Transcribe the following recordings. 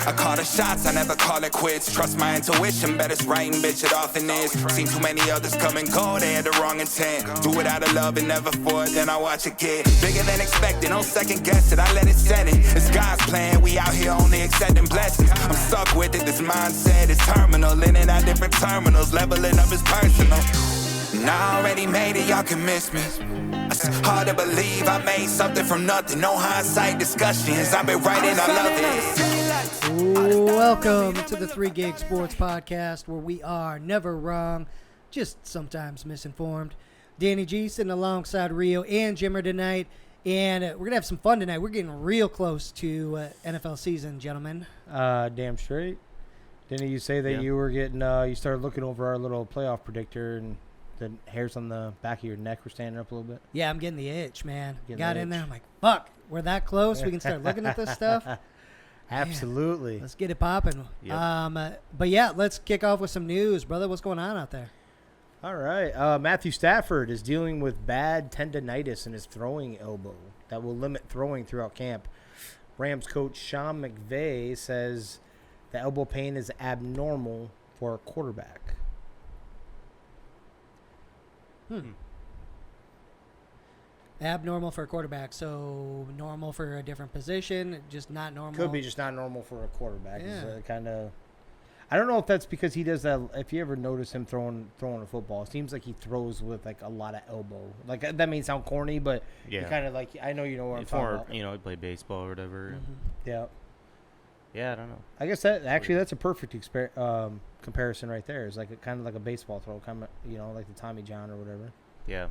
I call the shots, I never call it quits. Trust my intuition, bet it's right and bitch it often is. Seen too many others come and go, they had the wrong intent. Do it out of love and never for it, then I watch it get bigger than expected. Don't second guess it, I let it set it. It's God's plan, we out here only accepting blessings. I'm stuck with it, this mindset is terminal. In and out different terminals, leveling up is personal. And I already made it, y'all can miss me. It's hard to believe I made something from nothing. No hindsight discussions, I've been writing, I love it. Welcome to the 3 Gig Sports Podcast, where we are never wrong, just sometimes misinformed. Danny G sitting alongside Rio and Jimmer tonight, and we're going to have some fun tonight. We're getting real close to NFL season, gentlemen. Damn straight. Didn't you say that you were getting, you started looking over our little playoff predictor and the hairs on the back of your neck were standing up a little bit? Yeah, I'm getting the itch, man. Got in there, I'm like, fuck, we're that close. We can start looking at this stuff. Absolutely. Man, let's get it popping. Yep. But yeah, let's kick off with some news, brother. What's going on out there? All right. Matthew Stafford is dealing with bad tendonitis in his throwing elbow that will limit throwing throughout camp. Rams coach Sean McVay says the elbow pain is abnormal for a quarterback. Abnormal for a quarterback, so normal for a different position, just not normal. Could be just not normal for a quarterback. Yeah. Kind of. I don't know if that's because he does that. If you ever notice him throwing a football, it seems like he throws with like a lot of elbow. Like that may sound corny, but kind of like I know you know what I'm talking about. You know, he played baseball or whatever. Mm-hmm. Yeah. Yeah, I don't know. I guess that's a perfect comparison right there. It's like kind of like a baseball throw, kind of like the Tommy John or whatever. Yeah,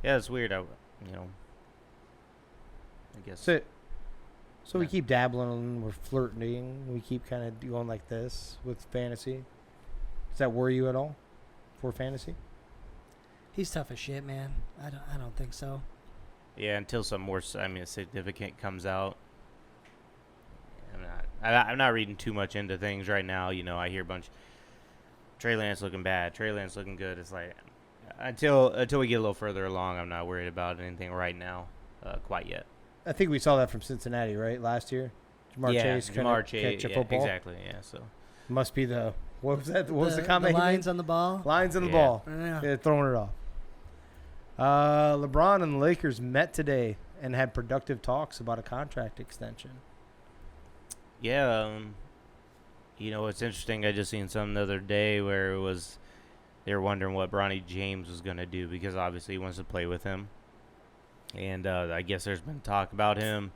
it's weird. I guess. So we keep dabbling, we're flirting, we keep kind of going like this with fantasy. Does that worry you at all for fantasy? He's tough as shit, man. I don't think so. Yeah, until some more significant comes out. I'm not reading too much into things right now. You know, I hear a bunch. Trey Lance looking bad. Trey Lance looking good. It's like until we get a little further along, I'm not worried about anything right now, quite yet. I think we saw that from Cincinnati, right, last year. Jamar Chase catch a football. Exactly. Yeah. So must be the what was that? What was the comment? The lines on the ball. Lines on the ball. Yeah, throwing it off. LeBron and the Lakers met today and had productive talks about a contract extension. Yeah, it's interesting. I just seen something the other day where they were wondering what Bronny James was going to do because obviously he wants to play with him. And I guess there's been talk about him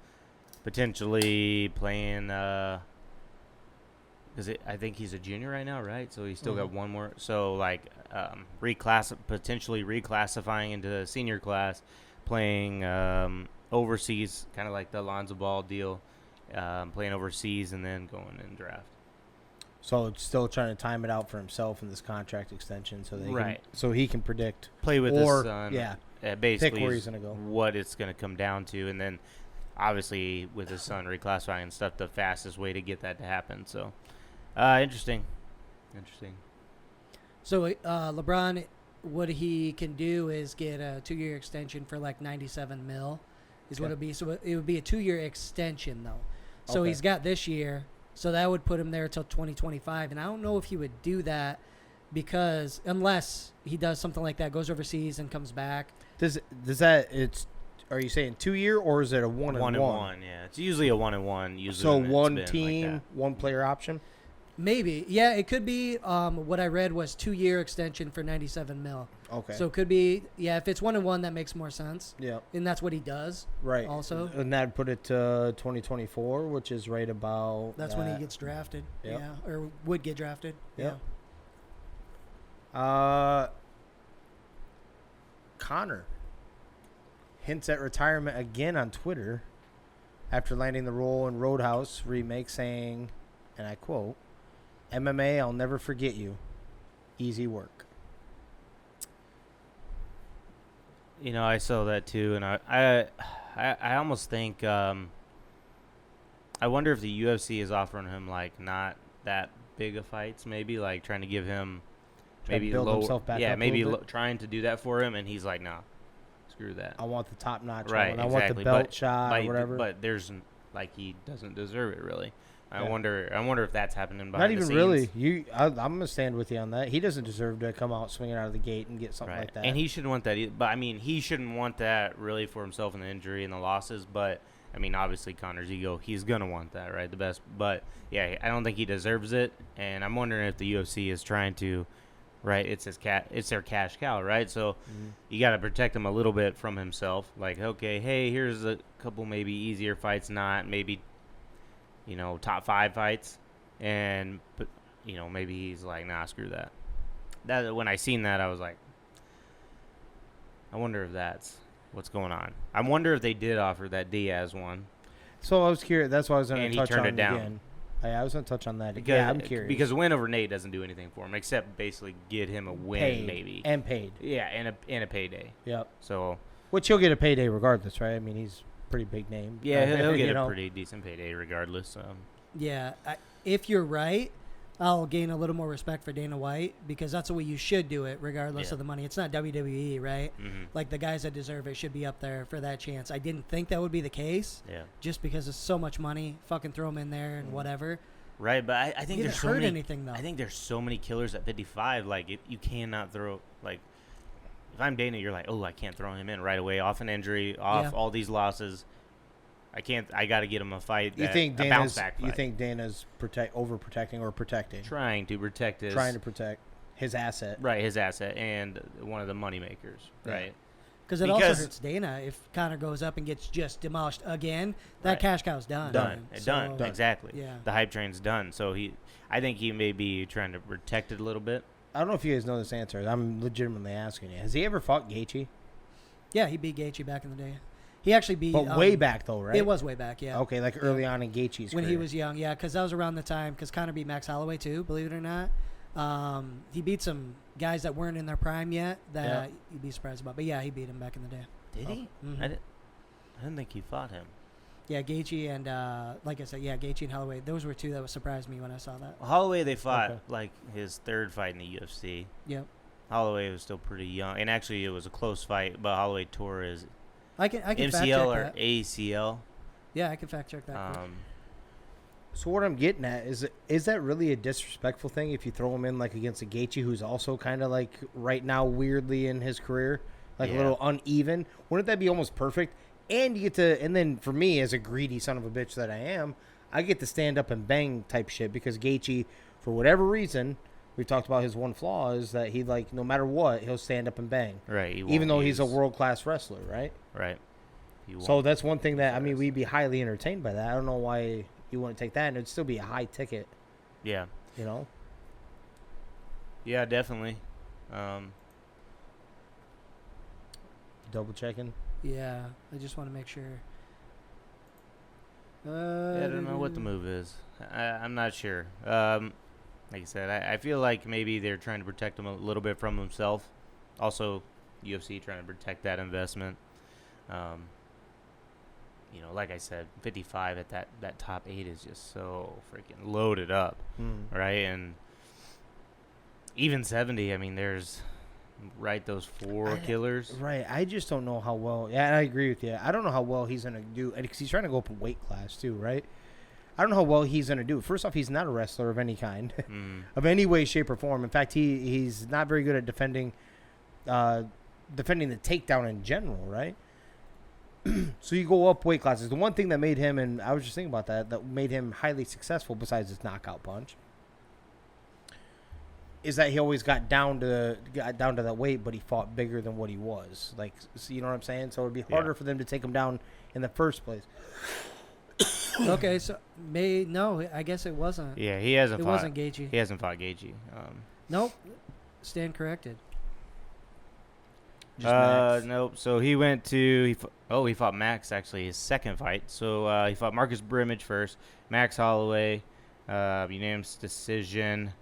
potentially playing because I think he's a junior right now, right? So he's still got one more. So, potentially reclassifying into the senior class, playing overseas, kind of like the Alonzo Ball deal. Playing overseas and then going in draft. So it's still trying to time it out for himself in this contract extension, so he can predict play with his son. Yeah, basically pick where he's gonna go, what it's gonna come down to, and then obviously with his son reclassifying and stuff, the fastest way to get that to happen. So interesting. So LeBron, what he can do is get a 2-year extension for like $97 million. Is what it'd be. So it would be a 2-year extension though. So he's got this year, so that would put him there till 2025. And I don't know if he would do that because unless he does something like that, goes overseas and comes back. Does that? Are you saying 2-year or is it a 1-1? 1-1, yeah. It's usually a 1-1. Usually, so one team, like one player option. Maybe, yeah. It could be. What I read was 2-year extension for $97 million. Okay. So it could be, yeah. If it's 1-1, that makes more sense. Yeah. And that's what he does. Right. Also, and that'd put it to 2024, which is right about. That's when he gets drafted. Yep. Yeah, or would get drafted. Yep. Yeah. Connor hints at retirement again on Twitter after landing the role in Roadhouse remake, saying, and I quote, "MMA, I'll never forget you. Easy work." I saw that too, and I almost think I wonder if the UFC is offering him like not that big of fights, maybe like trying to give him maybe build low, himself back up maybe a little bit. trying to do that for him, and he's like, nah, screw that. I want the top notch right, one. I exactly. want the belt shot or whatever. But there's like he doesn't deserve it really. Yeah. I wonder if that's happening Not behind even the scenes. really. I'm gonna stand with you on that. He doesn't deserve to come out swinging out of the gate and get something Right. like that. And he shouldn't want that either. But, I mean, he shouldn't want that really for himself and the injury and the losses. But, I mean, obviously Connor's ego, he's going to want that, right? The best. But, yeah, I don't think he deserves it. And I'm wondering if the UFC is trying to, right, it's their cash cow, right? So you got to protect him a little bit from himself. Like, okay, hey, here's a couple maybe easier fights, not maybe, top 5 fights. But maybe he's like, nah, screw that. When I seen that, I was like, I wonder if that's what's going on. I wonder if they did offer that Diaz one. So I was curious. That's why I was going to touch on it down. again. I was going to touch on that. Because, I'm curious. Because a win over Nate doesn't do anything for him except basically get him a win, maybe. And paid. Yeah, and a payday. Yep. So. Which he'll get a payday regardless, right? I mean, he's a pretty big name. Yeah, he'll get a pretty decent payday regardless. Yeah, if you're right, I'll gain a little more respect for Dana White because that's the way you should do it regardless of the money. It's not WWE, right? Mm-hmm. Like the guys that deserve it should be up there for that chance. I didn't think that would be the case. Yeah. Just because it's so much money, fucking throw them in there and whatever. Right, but I think there's so hurt many. Anything though. I think there's so many killers at 55. Like you cannot throw like. If I'm Dana, you're like, oh, I can't throw him in right away off an injury, off all these losses. I can't. I got to get him a fight. You think a bounce back fight. You think Dana's overprotecting or protecting? Trying to protect his asset. Right, his asset and one of the money makers. Right. Because it also hurts Dana if Connor goes up and gets just demolished again. That cash cow's done. Done. Exactly. Yeah. The hype train's done. So I think he may be trying to protect it a little bit. I don't know if you guys know this answer. I'm legitimately asking you. Has he ever fought Gaethje? Yeah, he beat Gage back in the day. He actually beat. But way back though, right? It was way back, yeah. Okay, like early on in Gaethje's when career. he was young, yeah, because that was around the time. Because Connor beat Max Holloway too, believe it or not. He beat some guys that weren't in their prime yet that you'd be surprised about. But yeah, he beat him back in the day. Did he? Mm-hmm. I didn't think he fought him. Yeah, Gaethje and like I said, Gaethje and Holloway. Those were two that surprised me when I saw that. Holloway, they fought like his third fight in the UFC. Yep. Holloway was still pretty young, and actually it was a close fight. But Holloway tore his I can MCL fact check or that. ACL. Yeah, I can fact check that. So what I'm getting at is that really a disrespectful thing if you throw him in like against a Gaethje who's also kind of like right now weirdly in his career, like a little uneven? Wouldn't that be almost perfect? And you get to, and then for me as a greedy son of a bitch that I am, I get to stand up and bang type shit because Gaethje, for whatever reason, we talked about his one flaw is that he like no matter what he'll stand up and bang, right? Even though he's a world class wrestler, right? Right. So that's one thing that we'd be highly entertained by that. I don't know why you wouldn't take that, and it'd still be a high ticket. Yeah. Yeah, definitely. Double checking. Yeah, I just want to make sure. I don't know what the move is. I'm not sure. Like I said, I feel like maybe they're trying to protect him a little bit from himself. Also, UFC trying to protect that investment. Like I said, 55 at that top 8 is just so freaking loaded up, right? And even 70, I mean, there's those 4 killers. Right. I just don't know how well. Yeah, I agree with you. I don't know how well he's gonna do, because he's trying to go up a weight class too, right? I don't know how well he's gonna do. First off, he's not a wrestler of any kind, of any way, shape, or form. In fact, he's not very good at defending the takedown in general, right? So you go up weight classes. The one thing that made him, and I was just thinking about that made him highly successful besides his knockout punch, is that he always got down to that weight, but he fought bigger than what he was. Like, so you know what I'm saying? So it'd be harder for them to take him down in the first place. Okay, so I guess it wasn't. Yeah, he hasn't. It wasn't Gagey. He hasn't fought Gagey. Nope. Stand corrected. Nope. So he went to he fought Max actually his second fight. So he fought Marcus Brimage first, Max Holloway, unanimous decision.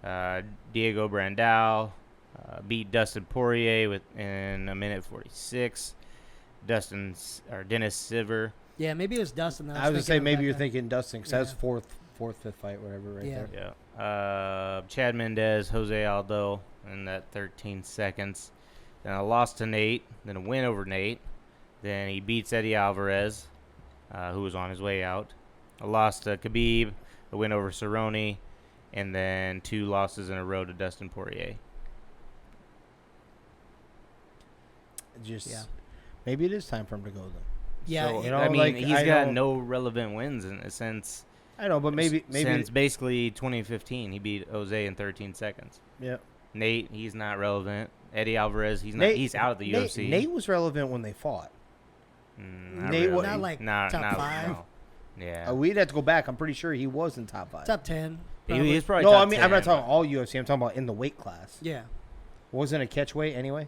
Diego Brandao beat Dustin Poirier in a minute 46. Dennis Siver. Yeah, maybe it was Dustin. I was gonna say maybe you're thinking Dustin because that's fourth, fifth fight, whatever, right there. Yeah. Chad Mendez, Jose Aldo in that 13 seconds. Then a loss to Nate. Then a win over Nate. Then he beats Eddie Alvarez. who was on his way out. A loss to Khabib, a win over Cerrone, and then 2 losses in a row to Dustin Poirier. Maybe it is time for him to go then. Yeah, So, You know, I mean, like, he's I got don't- no relevant wins in a sense. I know, but maybe Since basically 2015, he beat Jose in 13 seconds. yeah. Nate, he's not relevant. Eddie Alvarez, he's out of the UFC. Nate was relevant when they fought. Not Nate really. Not like Not- top not- 5. no. Yeah. We'd have to go back. I'm pretty sure he was in top 5. Top 10. He's probably No, top I mean 10, I'm not talking but- all UFC. I'm talking about in the weight class. Yeah. Wasn't a catch weight anyway.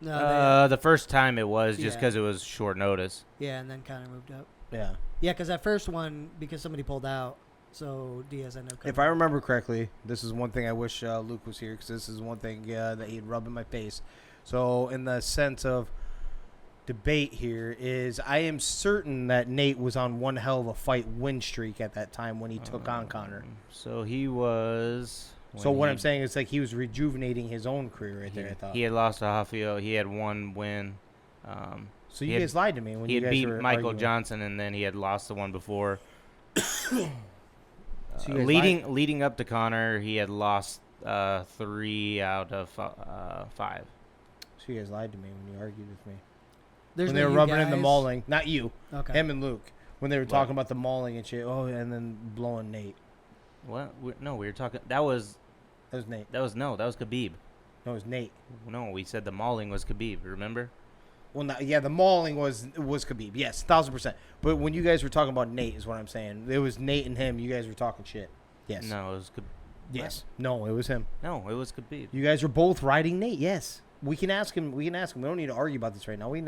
No, The first time it was just Yeah. because it was short notice. yeah, and then Connor moved up. Yeah. Yeah, because that first one, because somebody pulled out, so Diaz ended up coming. If I remember correctly, this is one thing I wish Luke was here, because this is one thing that he'd rub in my face. So in the sense of debate here is, I am certain that Nate was on one hell of a fight win streak at that time when he took on Connor. So he was. So when what he- I'm saying is, like, he was rejuvenating his own career right there, I thought. He had lost to Rafael. He had 1 win. So he you had- guys lied to me when He you had guys beat were Michael arguing. Johnson, and then he had lost the one before. So you guys Leading up to Connor, he had lost 3 out of 5. So you guys lied to me when you argued with me. There's When no they were you rubbing in the guys. mauling. Not you. Okay. Him and Luke. When they were talking about the mauling and shit. Oh, and then blowing Nate. What? No, we were talking. That was That was Nate. Khabib. No, it was Nate. No, we said the mauling was Khabib. Remember? Well, the mauling was Khabib. Yes, 1,000%. But when you guys were talking about Nate, is what I'm saying. It was Nate and him. You guys were talking shit. Yes. No, it was Khabib. Yes. No, it was him. No, it was Khabib. You guys were both riding Nate. Yes. We can ask him. We don't need to argue about this right now. We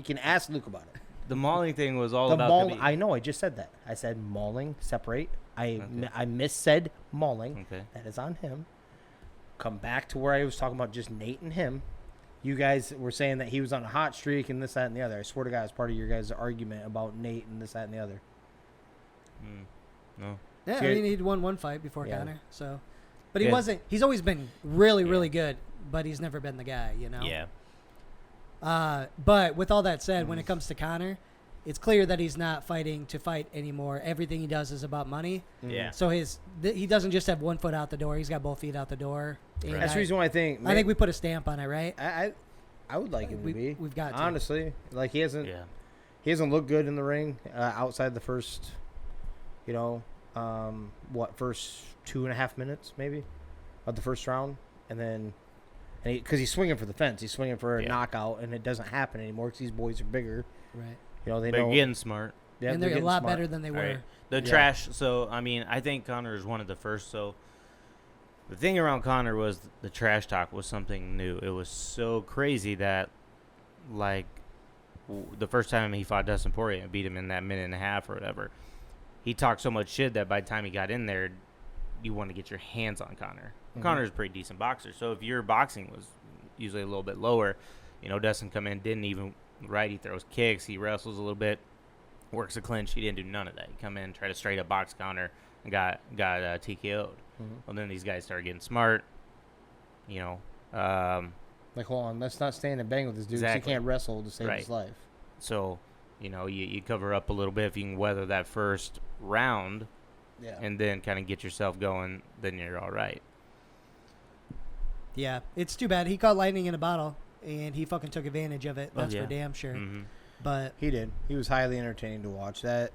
can ask Luke about it. The mauling thing was all The about maul. Khabib. I know. I just said that. I said mauling. Separate. I Okay. I missaid mauling. Okay. That is on him. Come back to where I was talking about just Nate and him. You guys were saying that he was on a hot streak and this, that, and the other. I swear to God, it's part of your guys' argument about Nate and this, that, and the other. No. Yeah, So I mean, he'd won 1 fight before Yeah. Connor, so. But he Yeah. wasn't. He's always been really, really good, but he's never been the guy, you know? Yeah. But with all that said, when it comes to Connor, it's clear that he's not fighting to fight anymore. Everything he does is about money. Yeah. So he doesn't just have 1 foot out the door. He's got both feet out the door. And That's the reason why I think. I think we put a stamp on it, right? I would like him to be. We've got to. honestly, like he hasn't Yeah. looked good in the ring outside the first, first 2.5 minutes maybe of the first round, and then because he's swinging for the fence, he's swinging for a knockout, and it doesn't happen anymore because these boys are bigger. Right. They They're know. getting smart. Yeah, And they're a getting lot smart. better than they were. Right. The Yeah. trash. So, I mean, I think Connor is one of the first. So, the thing around Connor was the trash talk was something new. It was so crazy that, like, the first time he fought Dustin Poirier and beat him in that minute and a half or whatever, he talked so much shit that by the time he got in there, you want to get your hands on Connor. Mm-hmm. Connor's a pretty decent boxer. So, if your boxing was usually a little bit lower, Dustin come in, didn't even, right, he throws kicks, he wrestles a little bit, works a clinch. He didn't do none of that. He come in, try to straight up box Connor, and got TKO'd. Well, then these guys started getting smart. Like, hold on, let's not stand and bang with this dude. 'Cause Exactly. He can't wrestle to save Right. his life. So, you cover up a little bit if you can weather that first round, Yeah. and then kind of get yourself going. Then you're all right. Yeah, it's too bad. He caught lightning in a bottle, and he fucking took advantage of it. That's yeah. for damn sure. Mm-hmm. But He did. He was highly entertaining to watch. That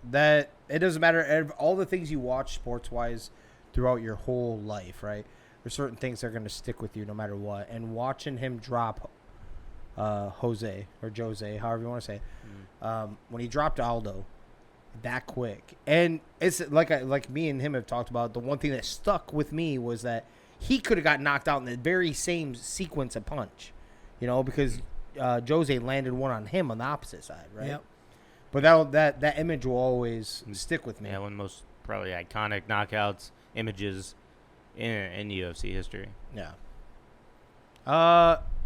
it doesn't matter. All the things you watch sports wise throughout your whole life, right? There's certain things that are going to stick with you no matter what. And watching him drop Jose, however you want to say it, when he dropped Aldo that quick, and it's like me and him have talked about. The one thing that stuck with me was that he could have got knocked out in the very same sequence of punch, because Jose landed one on him on the opposite side, right? Yep. But that image will always stick with me. Yeah, one of the most probably iconic knockouts images in UFC history. Yeah.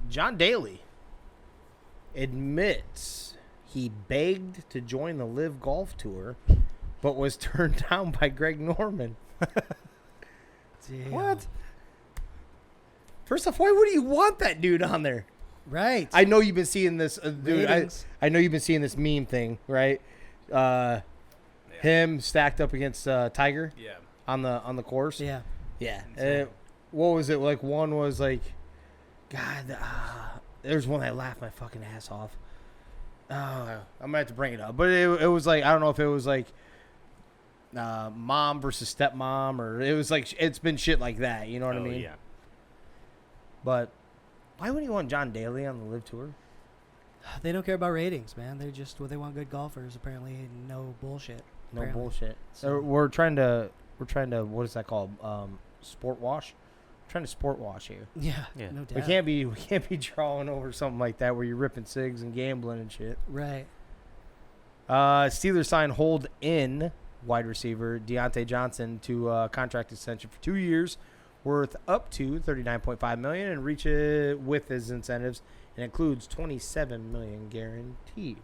John Daly admits he begged to join the Live Golf Tour, but was turned down by Greg Norman. damn. What? First off, why would you want that dude on there? Right. I know you've been seeing this, dude. Ratings. I know you've been seeing this meme thing, right? Him stacked up against Tiger. Yeah. On the course. Yeah. Yeah. What was it like? One was like, God. There's one that laughed my fucking ass off. I'm gonna have to bring it up, but it was like, I don't know if it was like mom versus stepmom, or it was like, it's been shit like that. You know what I mean? Yeah. But why would he want John Daly on the Live Tour? They don't care about ratings, man. They want good golfers. Apparently, no bullshit. No apparently. bullshit. So- We're trying to. What is that called? Sport wash. We're trying to sport wash here. Yeah. Yeah. No doubt. We can't be drawing over something like that where you're ripping cigs and gambling and shit. Right. Steelers sign hold in wide receiver Deontay Johnson to a contract extension for 2 years, worth up to $39.5 million, and reach it with his incentives, and includes $27 million guaranteed.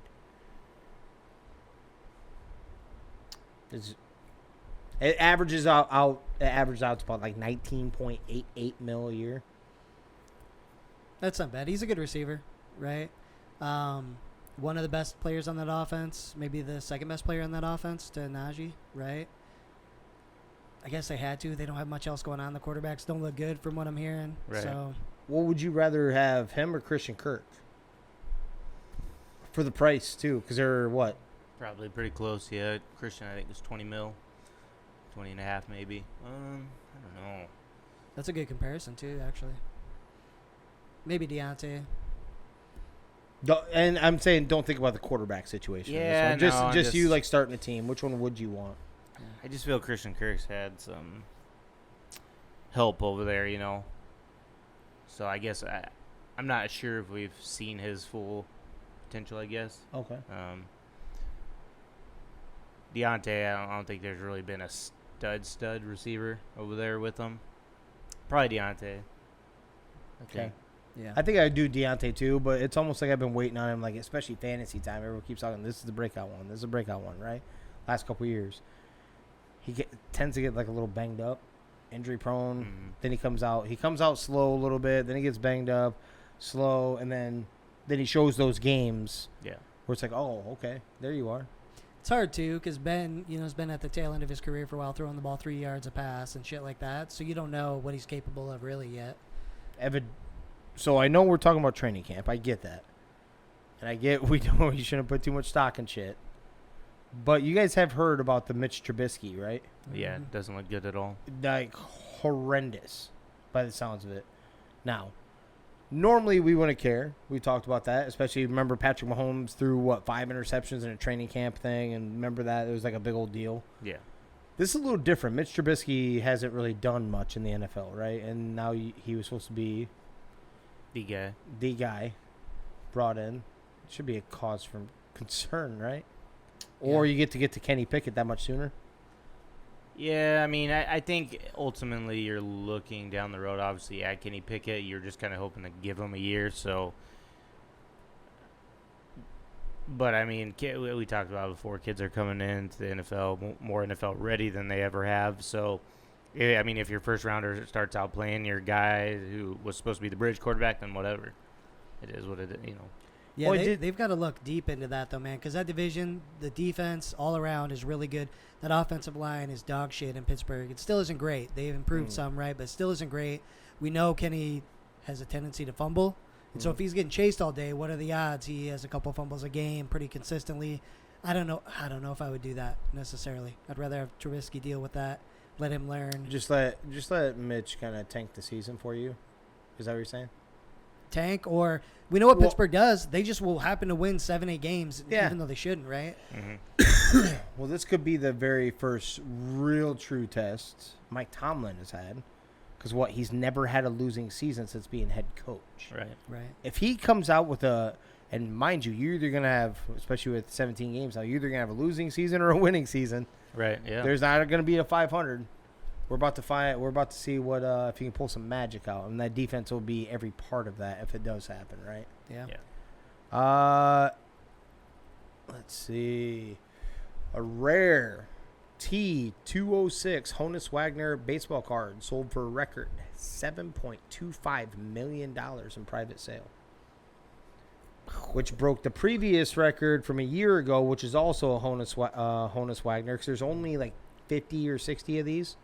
It averages out to about like $19.88 million a year. That's not bad. He's a good receiver, right? One of the best players on that offense, maybe the second best player on that offense to Najee, right? I guess they had to. They don't have much else going on. The quarterbacks don't look good from what I'm hearing. Right. So, What would you rather have, him or Christian Kirk? For the price too, because they're what? Probably pretty close. Yeah. Christian, I think, is 20 mil. 20 and a half maybe. I don't know. that's a good comparison too, actually. Maybe Deontay. And I'm saying, don't think about the quarterback situation. in this Yeah, one. no, just you just- like starting a team. Which one would you want? I just feel Christian Kirk's had some help over there, you know. So I guess I'm not sure if we've seen his full potential, I guess. Okay. Deontay, I don't think there's really been a stud receiver over there with him. Probably Deontay. Okay. Yeah. I think I would do Deontay too, but it's almost like I've been waiting on him, like especially fantasy time. Everyone keeps talking, this is the breakout one. This is the breakout one, right? Last couple years. He tends to get like a little banged up, injury prone. Mhm. Then he comes out slow a little bit. Then he gets banged up, slow, and then he shows those games Yeah. where it's like, oh, okay, there you are. It's hard too because Ben, has been at the tail end of his career for a while, throwing the ball 3 yards a pass and shit like that. So you don't know what he's capable of really yet. So I know we're talking about training camp. I get that, and I get we don't. You shouldn't put too much stock in shit. But you guys have heard about the Mitch Trubisky, right? Yeah, Mhm. it doesn't look good at all. Like horrendous, by the sounds of it. Now, normally we wouldn't care. We talked about that, especially remember Patrick Mahomes threw 5 interceptions in a training camp thing, and remember that it was like a big old deal. Yeah. This is a little different. Mitch Trubisky hasn't really done much in the NFL, right? And now he was supposed to be The guy. brought in. Should be a cause for concern, right? Or you get to Kenny Pickett that much sooner. Yeah, I mean, I think ultimately you're looking down the road. Obviously, at Kenny Pickett, you're just kind of hoping to give him a year. So, but I mean, we talked about it before. Kids are coming into the NFL more NFL ready than they ever have. So, I mean, if your first rounder starts out playing your guy who was supposed to be the bridge quarterback, then whatever. It is what it is, you know. Yeah, Oh, they've got to look deep into that, though, man, because that division, the defense all around is really good. That offensive line is dog shit in Pittsburgh. It still isn't great. They've improved some, right, but it still isn't great. We know Kenny has a tendency to fumble. And so if he's getting chased all day, what are the odds he has a couple fumbles a game pretty consistently? I don't know if I would do that necessarily. I'd rather have Trubisky deal with that, let him learn. Just let Mitch kind of tank the season for you. Is that what you're saying? Tank, or we know what Well- Pittsburgh does. They just will happen to win 7-8 games, Yeah. even though they shouldn't, right? Mm-hmm. Well, this could be the very first real true test Mike Tomlin has had. Because he's never had a losing season since being head coach. Right. Right. If he comes out with and mind you, you're either going to have, especially with 17 games now, you're either going to have a losing season or a winning season. Right. Yeah. There's not going to be a 500. We're about to see what if he can pull some magic out, and that defense will be every part of that if it does happen, right? Yeah. Yeah. Let's see. A rare T206 Honus Wagner baseball card sold for a record $7.25 million in private sale. which broke the previous record from a year ago, which is also a Honus Wagner, because there's only like 50 or 60 of these.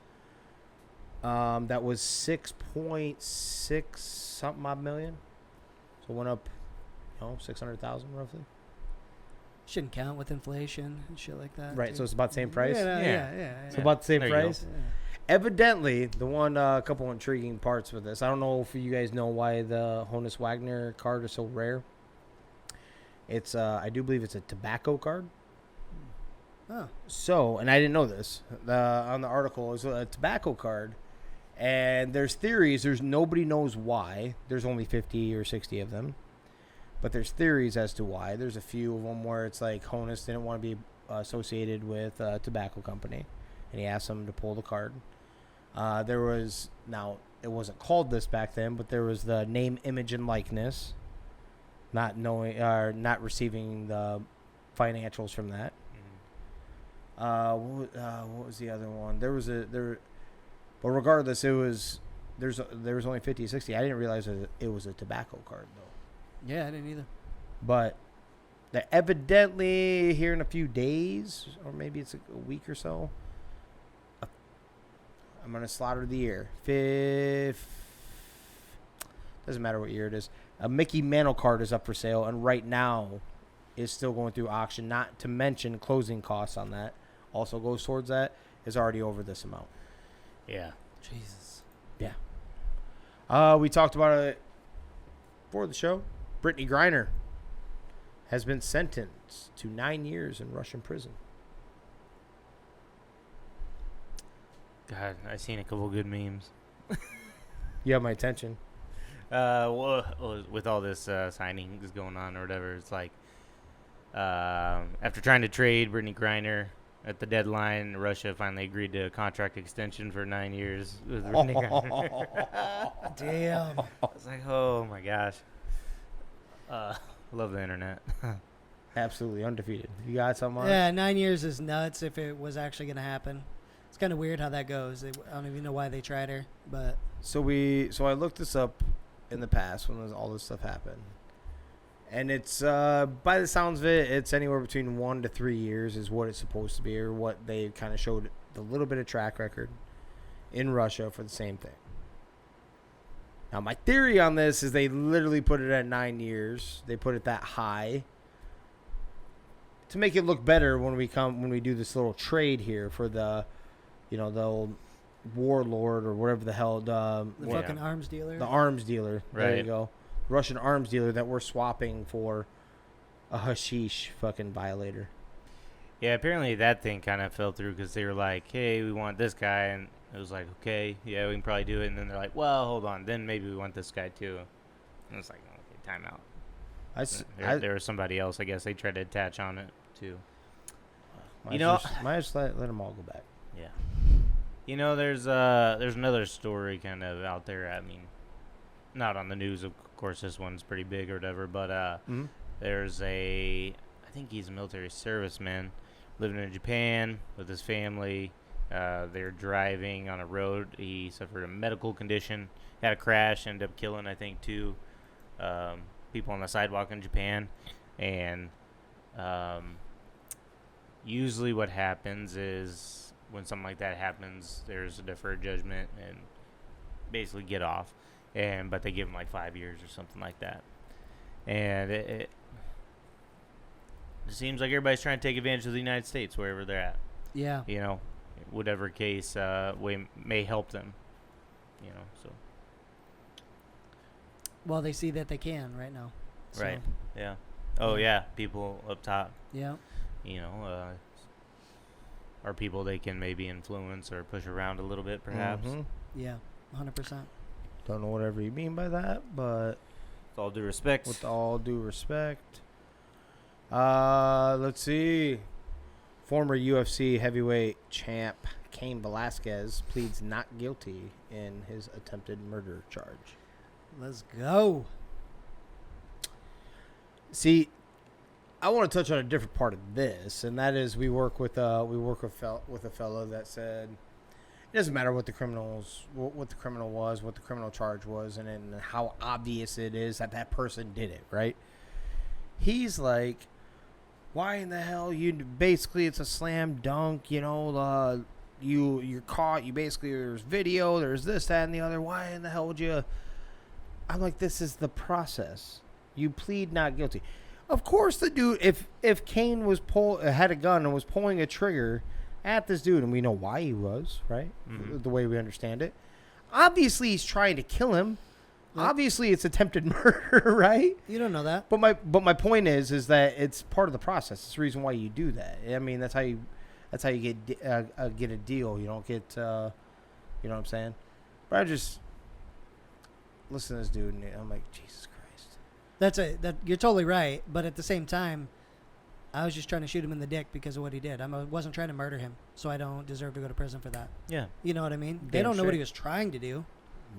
That was 6.6 something odd million. So it went up, 600,000 roughly. Shouldn't count with inflation and shit like that. Right, too. so it's about the same price? Yeah. It's about the same There you go. price? Yeah. Evidently, the one couple intriguing parts with this. I don't know if you guys know why the Honus Wagner card is so rare. It's I do believe it's a tobacco card. Oh. So, and I didn't know this. On the article, it was a tobacco card, and there's theories. Nobody knows why. There's only 50 or 60 of them, but there's theories as to why. There's a few of them where it's like Honus didn't want to be associated with a tobacco company, and he asked them to pull the card. There was, now it wasn't called this back then, but there was the name, image, and likeness. Not knowing or not receiving the financials from that. What was the other one? But regardless, there was only 50, 60. I didn't realize that it was a tobacco card though. Yeah, I didn't either. But they're evidently here in a few days, or maybe it's a week or so. I'm gonna slaughter the year. Doesn't matter what year it is. A Mickey Mantle card is up for sale, and right now is still going through auction. Not to mention closing costs on that. Also goes towards that. Is already over this amount. Yeah. Jesus. Yeah. We talked about it before the show. Brittany Griner has been sentenced to 9 years in Russian prison. God, I've seen a couple good memes. You have my attention. Well, with all this signings going on or whatever, it's like after trying to trade Brittany Griner at the deadline, Russia finally agreed to a contract extension for 9 years with Brittany Griner. Damn. I was like, oh my gosh. Love the internet. Absolutely undefeated. You got something on it? Yeah, 9 years is nuts if it was actually going to happen. It's kind of weird how that goes. I don't even know why they tried her, but So I looked this up in the past when all this stuff happened. And it's, by the sounds of it, it's anywhere between 1 to 3 years is what it's supposed to be, or what they kind of showed the little bit of track record in Russia for the same thing. Now, my theory on this is they literally put it at 9 years. They put it that high to make it look better when we do this little trade here for the, the old warlord or whatever the hell the fucking arms dealer. the arms dealer. Right. There you go. Russian arms dealer that we're swapping for a hashish fucking violator. Yeah, apparently that thing kind of fell through because they were like, hey, we want this guy. And it was like, okay, yeah, we can probably do it. And then they're like, well, hold on. Then maybe we want this guy too. And it's like, okay, time out. There was somebody else, I guess, they tried to attach on it too. Might just let them all go back. Yeah. There's another story kind of out there. I mean, not on the news, of course. This one's pretty big or whatever. But there's I think he's a military serviceman living in Japan with his family. They're driving on a road. He suffered a medical condition, had a crash, ended up killing, I think, 2 people on the sidewalk in Japan. And usually what happens is when something like that happens, there's a deferred judgment and basically get off. But they give them like 5 years or something like that. And it seems like everybody's trying to take advantage of the United States wherever they're at. Yeah. Whatever case may help them. So. Well, they see that they can right now. So, Right. Yeah. Oh yeah, people up top. Yeah. Are people they can maybe influence or push around a little bit, perhaps. Mhm. Yeah. 100%. Don't know whatever you mean by that, but With all due respect. with all due respect. Let's see. Former UFC heavyweight champ Cain Velasquez pleads not guilty in his attempted murder charge. Let's go. See, I want to touch on a different part of this, and that is we work with a fellow that said it doesn't matter what the criminal was, what the criminal charge was, and how obvious it is that person did it, right? he's like, why in the hell basically it's a slam dunk, you're caught, there's video, there's this, that, and the other. Why in the hell would you? I'm like, this is the process. You plead not guilty. Of course the dude, if Kane had a gun and was pulling a trigger at this dude, and we know why he was, right? Mm-hmm. The way we understand it. Obviously he's trying to kill him. Yep. Obviously it's attempted murder, right? You don't know that. But my point is that it's part of the process. It's the reason why you do that. I mean, that's how you get a deal. You don't get you know what I'm saying? But I just listen to this dude and I'm like, Jesus Christ. You're totally right, but at the same time, I was just trying to shoot him in the dick because of what he did. I wasn't trying to murder him, so I don't deserve to go to prison for that. Yeah. You know what I mean? They don't know what he was trying to do.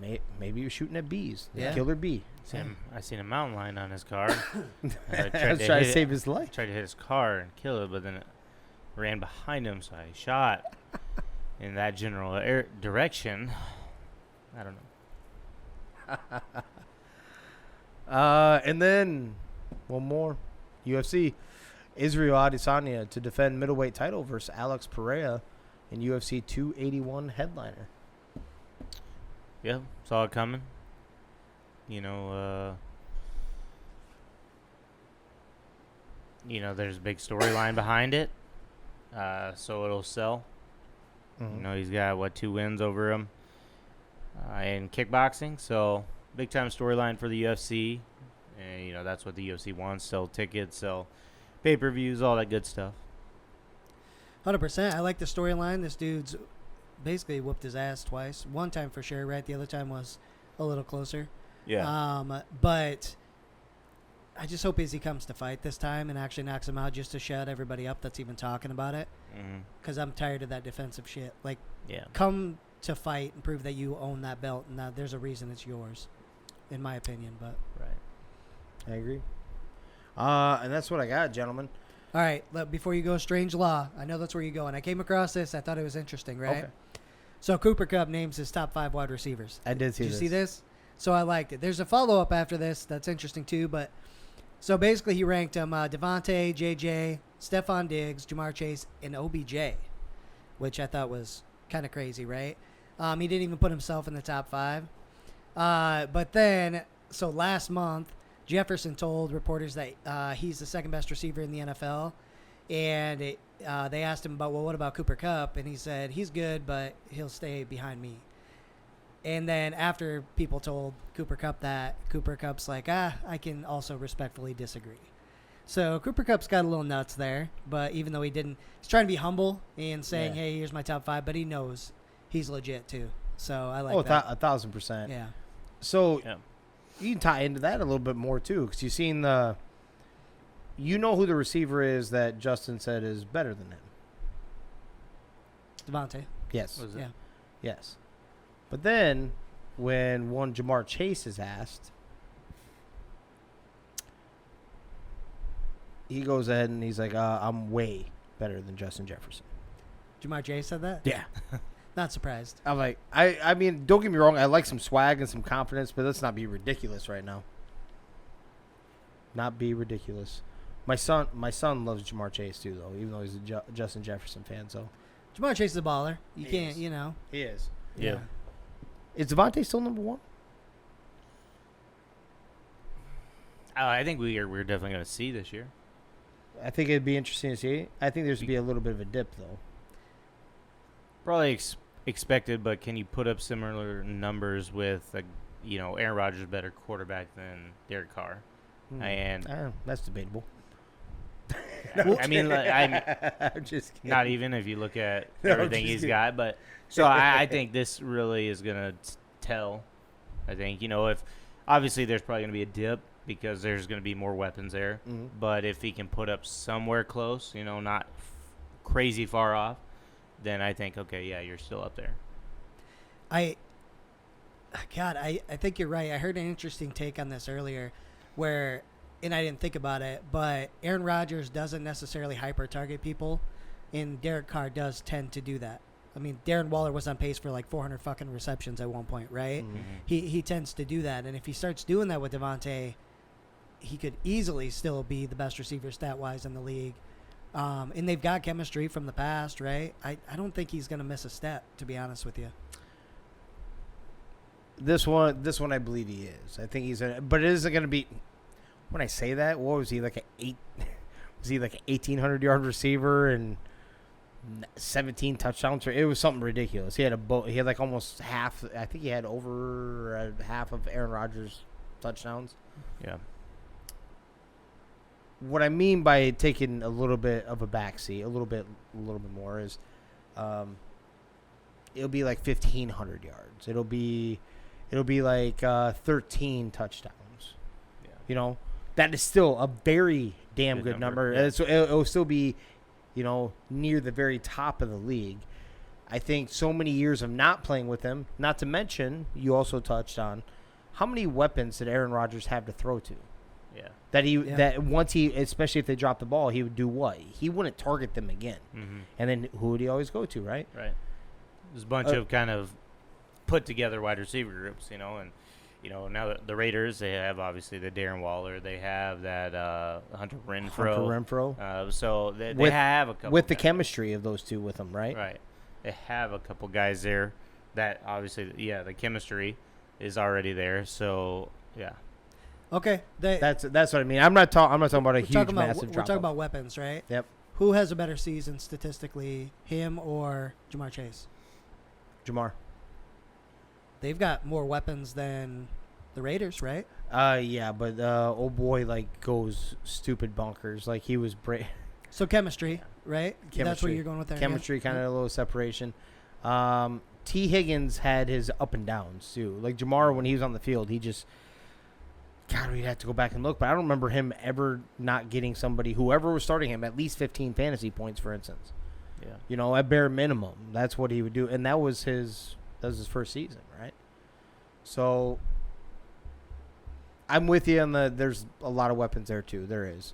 Maybe he was shooting at bees. Yeah. Killer bee. I seen a mountain lion on his car. I was trying to save his life. Tried to hit his car and kill it, but then it ran behind him, so I shot in that general direction. I don't know. And then one more. UFC. Israel Adesanya to defend middleweight title versus Alex Pereira in UFC 281 headliner. Yeah, saw it coming. There's a big storyline behind it, so it'll sell. Mm-hmm. He's got 2 wins over him in kickboxing, so big time storyline for the UFC. And that's what the UFC wants: sell tickets, sell pay-per-views, all that good stuff. 100%. I like the storyline. This dude's basically whooped his ass twice. One time for sure, right? The other time was a little closer. Yeah. But I just hope he comes to fight this time and actually knocks him out just to shut everybody up that's even talking about it. Because I'm tired of that defensive shit. Like, come to fight and prove that you own that belt and that there's a reason it's yours, in my opinion. But I agree. And that's what I got, gentlemen. All right, before you go, Strange Law. I know that's where you're going. I came across this. I thought it was interesting, right? Okay. So Cooper Kupp names his top 5 wide receivers. I did see this. Did you see this? So I liked it. There's a follow-up after this that's interesting too. But so basically he ranked them Devontae, JJ, Stephon Diggs, Jamar Chase, and OBJ, which I thought was kind of crazy, right? He didn't even put himself in the top 5. But then, so last month, Jefferson told reporters that he's the second best receiver in the NFL, and they asked him about, well, what about Cooper Kupp? And he said, he's good, but he'll stay behind me. And then after people told Cooper Kupp that, Cooper Kupp's like, I can also respectfully disagree. So Cooper Kupp's got a little nuts there, but even though he's trying to be humble and saying, hey, here's my top 5, but he knows he's legit too. So I like that. 1,000%. Yeah. So you can tie into that a little bit more too, because you've seen who the receiver is that Justin said is better than him. Devontae. Yes. Yeah. Yes. But then when one Jamar Chase is asked, he goes ahead and he's like, I'm way better than Justin Jefferson. Jamar Chase said that? Yeah. Not surprised. I'm like, I mean, don't get me wrong. I like some swag and some confidence, but let's not be ridiculous right now. Not be ridiculous. My son loves Jamar Chase too, though, even though he's a Justin Jefferson fan. So Jamar Chase is a baller. You He can't, is. He is. Yeah. Is Devontae still number 1? I think we're definitely going to see this year. I think it'd be interesting to see. I think there's be a little bit of a dip, though. Probably expected, but can you put up similar numbers with Aaron Rodgers better quarterback than Derek Carr? And that's debatable. I mean, I'm just kidding. Not even if you look at everything he's got, but so I think this really is gonna tell. I think if obviously there's probably gonna be a dip because there's gonna be more weapons there, but if he can put up somewhere close, not crazy far off, then I think you're still up there. I think you're right. I heard an interesting take on this earlier where, and I didn't think about it, but Aaron Rodgers doesn't necessarily hyper-target people, and Derek Carr does tend to do that. I mean, Darren Waller was on pace for like 400 fucking receptions at one point, right? Mm-hmm. He tends to do that, and if he starts doing that with Devontae, he could easily still be the best receiver stat-wise in the league. And they've got chemistry from the past, right? I don't think he's going to miss a step, to be honest with you. This one, I believe he is. I think he's but it isn't going to be. When I say that, what was he like Was he like an 1,800-yard receiver and 17 touchdowns? It was something ridiculous. He had like almost half. I think he had over half of Aaron Rodgers' touchdowns. Yeah. What I mean by taking a little bit of a backseat, a little bit more is, it'll be like 1,500 yards. It'll be like 13 touchdowns. Yeah. You know, that is still a very damn good number. Yeah. So it'll still be, near the very top of the league. I think so many years of not playing with him. Not to mention, you also touched on how many weapons did Aaron Rodgers have to throw to? Yeah. That once especially if they dropped the ball, he would do what? He wouldn't target them again. Mm-hmm. And then who would he always go to, right? Right. There's a bunch of kind of put together wide receiver groups, and now the Raiders, they have obviously the Darren Waller, they have that Hunter Renfrow. So they have a couple with the guys. chemistry of those two with them, right? Right. They have a couple guys there that obviously, the chemistry is already there. So yeah. Okay, that's what I mean. I'm not talking about a huge massive We're drop. talking about weapons, right? Yep. Who has a better season statistically, him or Jamar Chase? Jamar. They've got more weapons than the Raiders, right? Yeah, but old boy goes stupid bonkers. Like he was So chemistry, right? Chemistry. That's what you're going with there. Chemistry, kind of a little separation. T. Higgins had his up and downs too. Like Jamar, when he was on the field, he just. God, we'd have to go back and look, but I don't remember him ever not getting whoever was starting him, at least 15 fantasy points, for instance. Yeah. At bare minimum, that's what he would do, and that was his first season, right? So I'm with you on there's a lot of weapons there too. There is,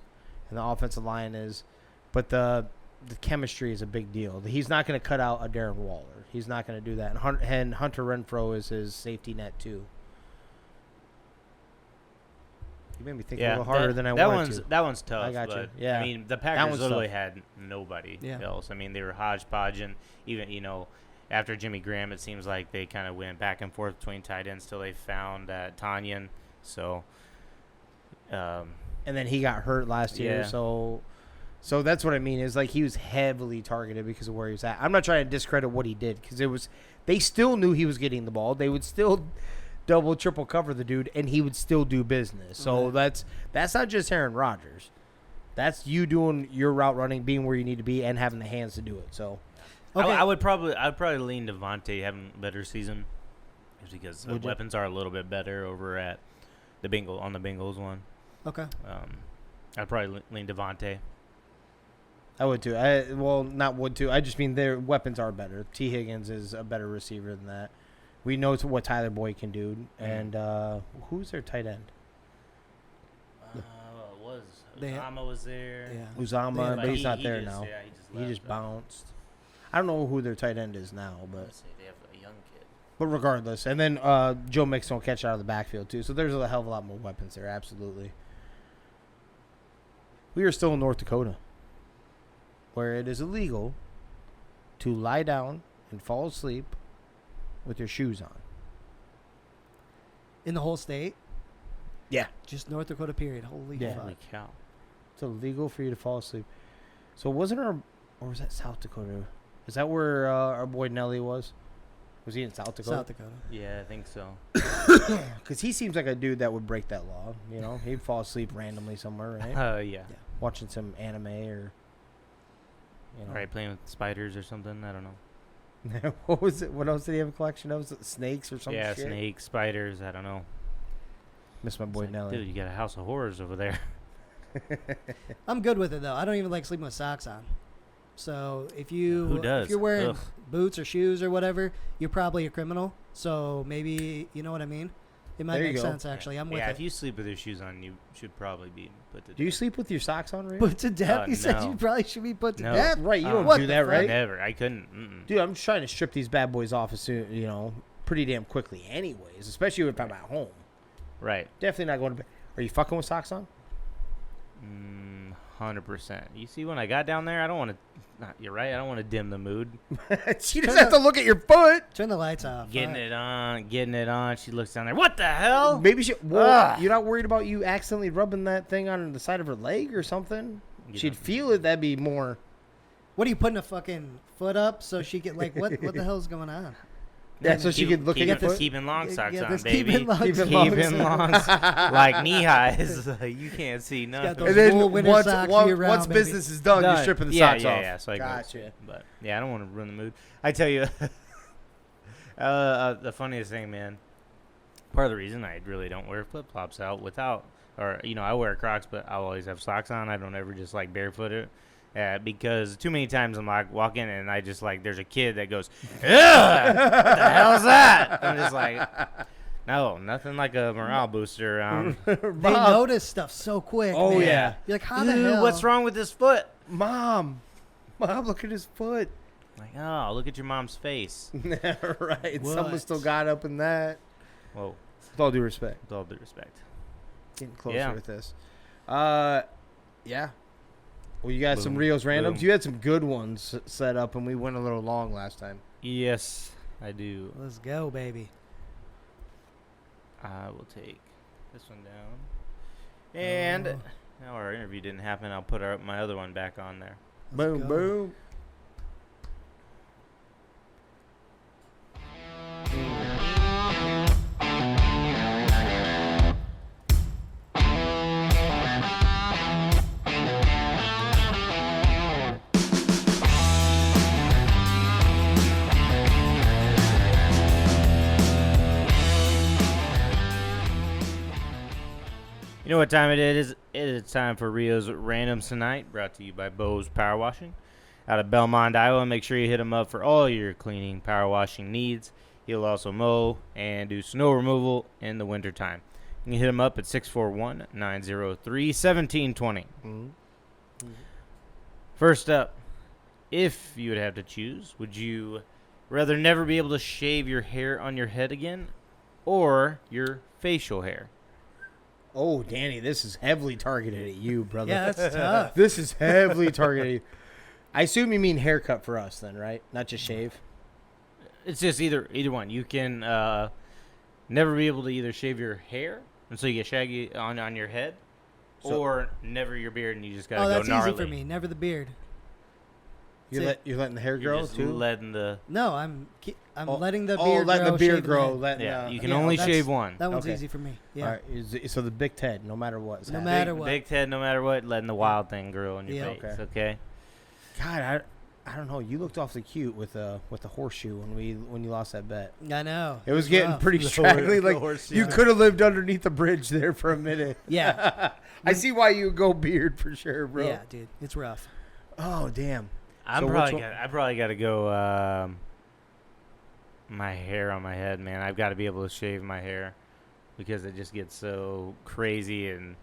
and the offensive line is, but the chemistry is a big deal. He's not going to cut out a Darren Waller. He's not going to do that, and Hunter Renfrow is his safety net too. You made me think a little harder than I wanted to. That one's tough. I got but, you. Yeah. I mean, the Packers literally had nobody Yeah. else. I mean, they were hodgepodge, and even, after Jimmy Graham, it seems like they kind of went back and forth between tight ends till they found Tanyan. So, and then he got hurt last year. So that's what I mean. Is like he was heavily targeted because of where he was at. I'm not trying to discredit what he did because they still knew he was getting the ball. They would still double, triple cover the dude, and he would still do business. So that's not just Aaron Rodgers. That's you doing your route running, being where you need to be, and having the hands to do it. So, okay. I'd probably lean Devontae having a better season, just because the weapons are a little bit better over at the Bengals one. Okay. I'd probably lean Devontae. I would too. I just mean their weapons are better. T. Higgins is a better receiver than that. We know what Tyler Boyd can do, and who's their tight end? Uzama was there. Yeah. Uzama, but he's not there now. Yeah, he just bounced. I don't know who their tight end is now, but they have a young kid. But regardless, and then Joe Mixon will catch out of the backfield too. So there's a hell of a lot more weapons there. Absolutely. We are still in North Dakota, where it is illegal to lie down and fall asleep with your shoes on. In the whole state? Yeah. Just North Dakota, period. Holy fuck. Holy cow. It's illegal for you to fall asleep. So wasn't or was that South Dakota? Is that where our boy Nelly was? Was he in South Dakota? South Dakota. Yeah, I think so. Because he seems like a dude that would break that law. He'd fall asleep randomly somewhere, right? Yeah. Watching some anime or... Right, playing with spiders or something. I don't know. What was it? What else did he have a collection of? Was it snakes or something? Yeah, snakes, spiders. I don't know. Miss my boy Nelly. Dude, you got a house of horrors over there. I'm good with it though. I don't even like sleeping with socks on. So if you're wearing boots or shoes or whatever, you're probably a criminal. So maybe you know what I mean. It might make sense actually. I'm with it. Yeah, if you sleep with your shoes on, you should probably be put to death. Do you sleep with your socks on, Ray? Put to death? You said no. you probably should be put to No. death. Right, you don't What do the that, fuck? right? Never. I couldn't. Dude, I'm just trying to strip these bad boys off as soon, pretty damn quickly anyways, especially if I'm at home. Right. Definitely not going to bed. Are you fucking with socks on? 100%. You see, when I got down there, I don't want to. You're right. I don't want to dim the mood. She doesn't have to look at your foot. Turn the lights off. Getting it on. She looks down there. What the hell? Maybe you're not worried about you accidentally rubbing that thing on the side of her leg or something. She'd feel it. That'd be more. What are you putting a fucking foot up so she could what the hell's going on? Yeah, so she could look at your foot. Keeping long socks on, this baby. keeping long Keeping long like knee highs. You can't see nothing. those And then wool winter socks year round, once baby. business is done, you're stripping the socks off. Yeah. So I Gotcha. But yeah, I don't want to ruin the mood. I tell you, the funniest thing, man. Part of the reason I really don't wear flip flops I wear Crocs, but I always have socks on. I don't ever just like barefoot it. Because too many times I'm like walking and I just like there's a kid that goes, ugh, what the hell's that? I'm just like, no, nothing like a morale booster. They notice stuff so quick. Oh, man. yeah. You're like, how the hell? What's wrong with his foot? Mom, look at his foot. Like, oh, look at your mom's face. Right. What? Someone still got up in that. Whoa, With all due respect. with all due respect. Getting closer Yeah. with this. Yeah. Well, you got some Rios randoms. Boom. You had some good ones set up, and we went a little long last time. Yes, I do. Let's go, baby. I will take this one down. And now our interview didn't happen. I'll put my other one back on there. Let's Boom, go. boom. You know what time it is? It is time for Rio's Randoms tonight, brought to you by Bo's Power Washing out of Belmont, Iowa. Make sure you hit him up for all your cleaning, power washing needs. He'll also mow and do snow removal in the wintertime. You can hit him up at 641-903-1720. Mm-hmm. First up, if you would have to choose, would you rather never be able to shave your hair on your head again or your facial hair? Oh, Danny, this is heavily targeted at you, brother. Yeah, that's tough. This is heavily targeted. I assume you mean haircut for us then, right? Not just shave? It's just either one. You can never be able to either shave your hair until you get shaggy on your head, or never your beard and you just gotta go that's gnarly. easy for me. Never the beard. You're letting the hair You're grow just too? letting the No, I'm letting the beard letting grow. the beard shaving grow. head. you can Yeah, only that's- shave one. That one's Okay. easy for me. Yeah. All right, so the big Ted, no matter what. is No happening. matter what. Big Ted, no matter what, letting the wild thing grow on your Yeah. face. Okay. God, I don't know. You looked awfully cute with the horseshoe when you lost that bet. I know. It was getting rough. pretty straggly. Like you could have lived underneath the bridge there for a minute. Yeah. I see why you go beard for sure, bro. Yeah, dude. It's rough. Oh damn. I So probably which one- got to go my hair on my head, man. I've got to be able to shave my hair because it just gets so crazy and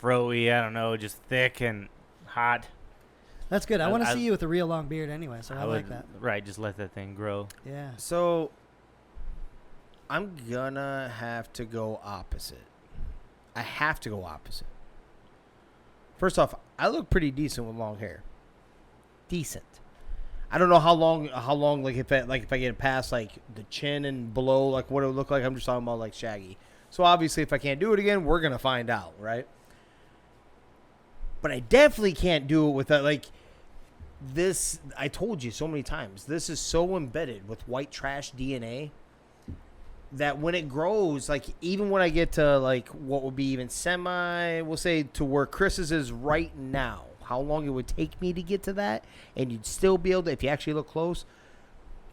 froey. I don't know, just thick and hot. That's good. I want to I- see you with a real long beard anyway, so I like that. Right, just let that thing grow. Yeah. So I'm gonna have to go opposite. I have to go opposite. First off, I look pretty decent with long hair. Decent. I don't know how long like if I get past like the chin and below, like what it would look like. I'm just talking about like shaggy. So obviously if I can't do it again, we're gonna find out, right? But I definitely can't do it with that like this. I told you so many times, this is so embedded with white trash DNA that when it grows, like even when I get to like what would be even we'll say to where Chris's is right now, how long it would take me to get to that, and you'd still be able to, if you actually look close,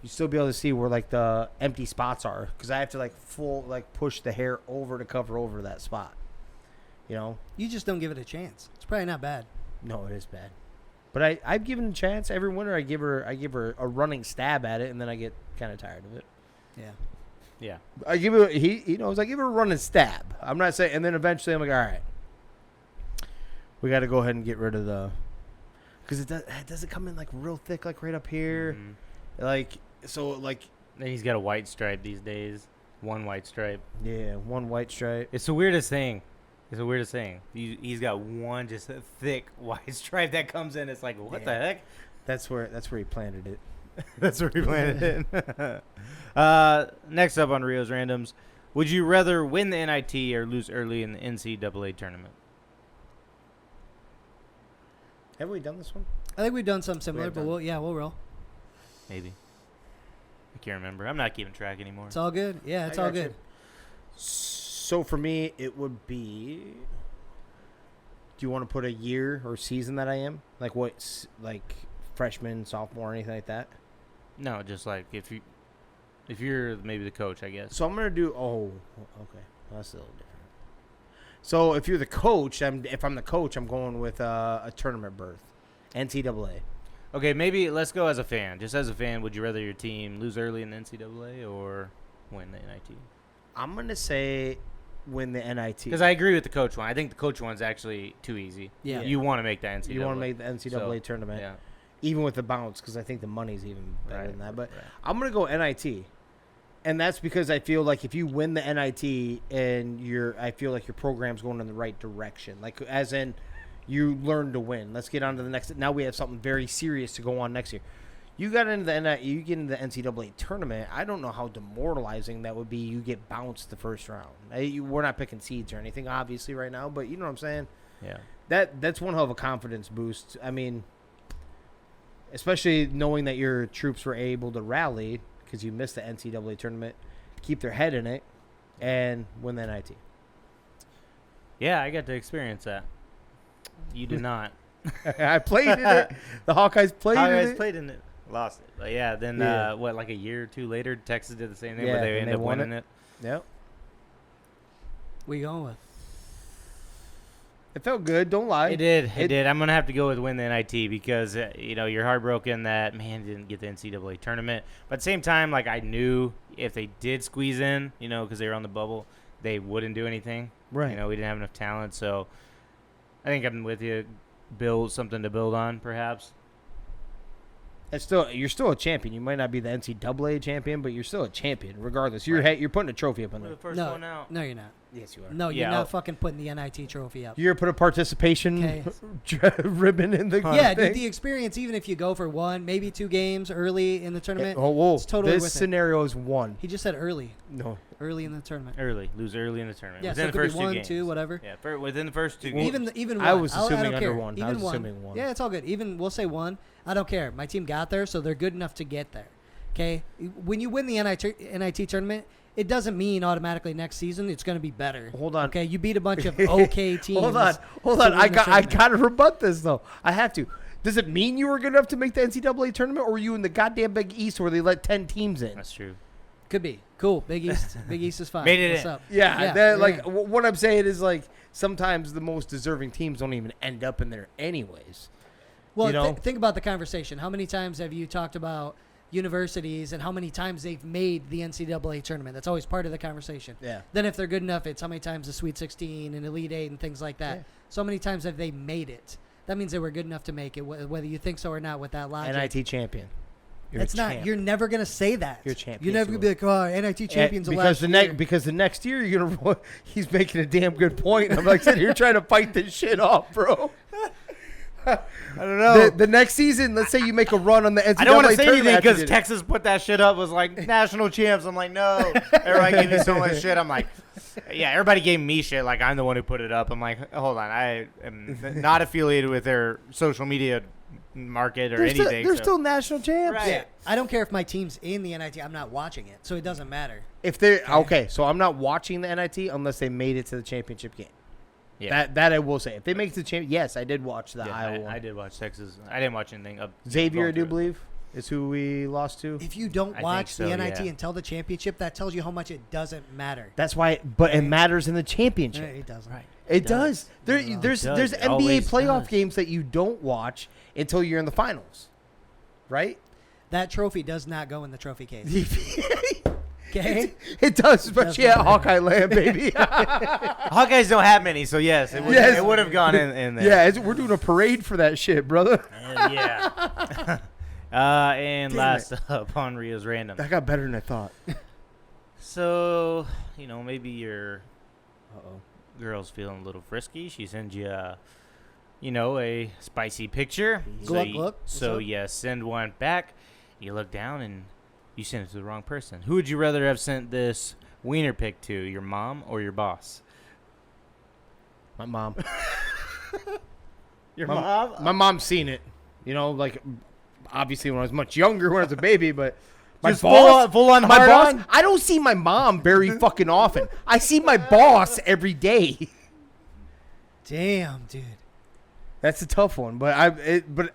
you'd still be able to see where like the empty spots are, because I have to like push the hair over to cover over that spot. You know? You just don't give it a chance. It's probably not bad. No, it is bad. But I've given it a chance. Every winter I give her a running stab at it, and then I get kind of tired of it. Yeah. Yeah. I give it he knows I give her a running stab. I'm not saying, and then eventually I'm like, all right, we got to go ahead and get rid of the, because it doesn't come in like real thick, like right up here, like so like. Then he's got a white stripe these days. One white stripe. Yeah, one white stripe. It's the weirdest thing. It's the weirdest thing. He's got one just a thick white stripe that comes in. It's like, what the heck? That's where he planted it. That's where he planted it. Next up on Rio's Randoms, would you rather win the NIT or lose early in the NCAA tournament? Have we done this one? I think we've done something similar, but we'll roll. Maybe. I can't remember. I'm not keeping track anymore. It's all good. Yeah, it's all good. So for me, it would be. Do you want to put a year or season that I am? Like what? Like freshman, sophomore, anything like that? No, just like if you're maybe the coach, I guess. So I'm gonna do. Oh, okay. That's a little different. So if you're the coach, if I'm the coach, I'm going with a tournament berth, NCAA. Okay, maybe let's go as a fan. Just as a fan, would you rather your team lose early in the NCAA or win the NIT? I'm gonna say win the NIT because I agree with the coach one. I think the coach one's actually too easy. Yeah, you want to make the NCAA. You want to make the NCAA tournament, yeah. Even with the bounce, because I think the money's even better than that. But right. I'm gonna go NIT, and that's because I feel like if you win the NIT and I feel like your program's going in the right direction. Like as in, you learn to win. Let's get on to the next. Now we have something very serious to go on next year. You got into the NIT, you get into the NCAA tournament. I don't know how demoralizing that would be. You get bounced the first round. We're not picking seeds or anything, obviously, right now. But you know what I'm saying? Yeah. That's one hell of a confidence boost. I mean, especially knowing that your troops were able to rally because you missed the NCAA tournament, keep their head in it, and win the NIT. Yeah, I got to experience that. You did not. I played in it. The Hawkeyes played in it. Lost it. But yeah, then like a year or two later, Texas did the same thing, but they ended up winning it. Yep. What are you going with? It felt good. Don't lie. It did. I'm gonna have to go with win the NIT because you're heartbroken that didn't get the NCAA tournament. But at the same time, like I knew if they did squeeze in, because they were on the bubble, they wouldn't do anything. Right. We didn't have enough talent, so I think I'm with you. Build something to build on, perhaps. You're still a champion. You might not be the NCAA champion, but you're still a champion, regardless. You're putting a trophy up in there. The first one out. No, you're not. Yes, you are. No, you're not fucking putting the NIT trophy up. You're put a participation ribbon in the Yeah, thing. dude, the experience, even if you go for one, maybe 2 games early in the tournament, whoa. it's totally this worth scenario is 1. He just said early. No. Early in the tournament. Lose early in the tournament. Yeah, within so it the could first be 1, 2 games. 2, whatever. Yeah, within the first 2 games. Even 1. I was assuming I don't under care. 1. Even I was 1. assuming 1. Yeah, it's all good. We'll say 1. I don't care. My team got there, so they're good enough to get there. Okay? When you win the NIT tournament, it doesn't mean automatically next season it's going to be better. Hold on. Okay? You beat a bunch of okay teams. Hold on. I got to rebut this, though. I have to. Does it mean you were good enough to make the NCAA tournament, or were you in the goddamn Big East where they let 10 teams in? That's true. Could be. Cool. Big East. Big East is fine. Made it What's in. up? Yeah. What I'm saying is, like, sometimes the most deserving teams don't even end up in there anyways. Well, think about the conversation. How many times have you talked about universities and how many times they've made the NCAA tournament? That's always part of the conversation. Yeah. Then if they're good enough, it's how many times the Sweet 16 and Elite 8 and things like that. Yeah. So many times have they made it? That means they were good enough to make it, whether you think so or not with that logic. NIT champion. You're never going to say that. You're a champion. You're never going to be like, oh, NIT champions because the next year you're going to he's making a damn good point. I'm like sitting here trying to fight this shit off, bro. I don't know. The next season, let's say you make a run on the NCAA. I don't want to say anything because Texas put that shit up was like national champs. I'm like, no. Everybody gave me so much shit. I'm like, yeah, everybody gave me shit. Like I'm the one who put it up. I'm like, hold on, I am not affiliated with their social media market or anything. They're still national champs. Right. Yeah. I don't care if my team's in the NIT. I'm not watching it, so it doesn't matter. If they're okay, so I'm not watching the NIT unless they made it to the championship game. Yeah. That I will say. If they make it to the championship, yes, I did watch the Iowa one. I did watch Texas. I didn't watch anything up. Xavier, I do believe, is who we lost to. If you don't watch the NIT until the championship, that tells you how much it doesn't matter. That's why, but it matters in the championship. It doesn't. Right. It does. There's NBA playoff games that you don't watch until you're in the finals, right? That trophy does not go in the trophy case. Okay, it does, especially at Hawkeye Land, baby. Hawkeyes don't have many, so yes, it would have gone in there. Yeah, we're doing a parade for that shit, brother. Yeah. And last up on Rio's Random. That got better than I thought. So, maybe you're girl's feeling a little frisky, she sends you a spicy picture. So you send one back. You look down and you send it to the wrong person. Who would you rather have sent this wiener pic to, your mom or your boss? My mom. Your mom? My mom's seen it. Like obviously when I was much younger, when I was a baby, but my Just boss, full on my hard boss. on? I don't see my mom very fucking often. I see my boss every day. Damn, dude. That's a tough one, but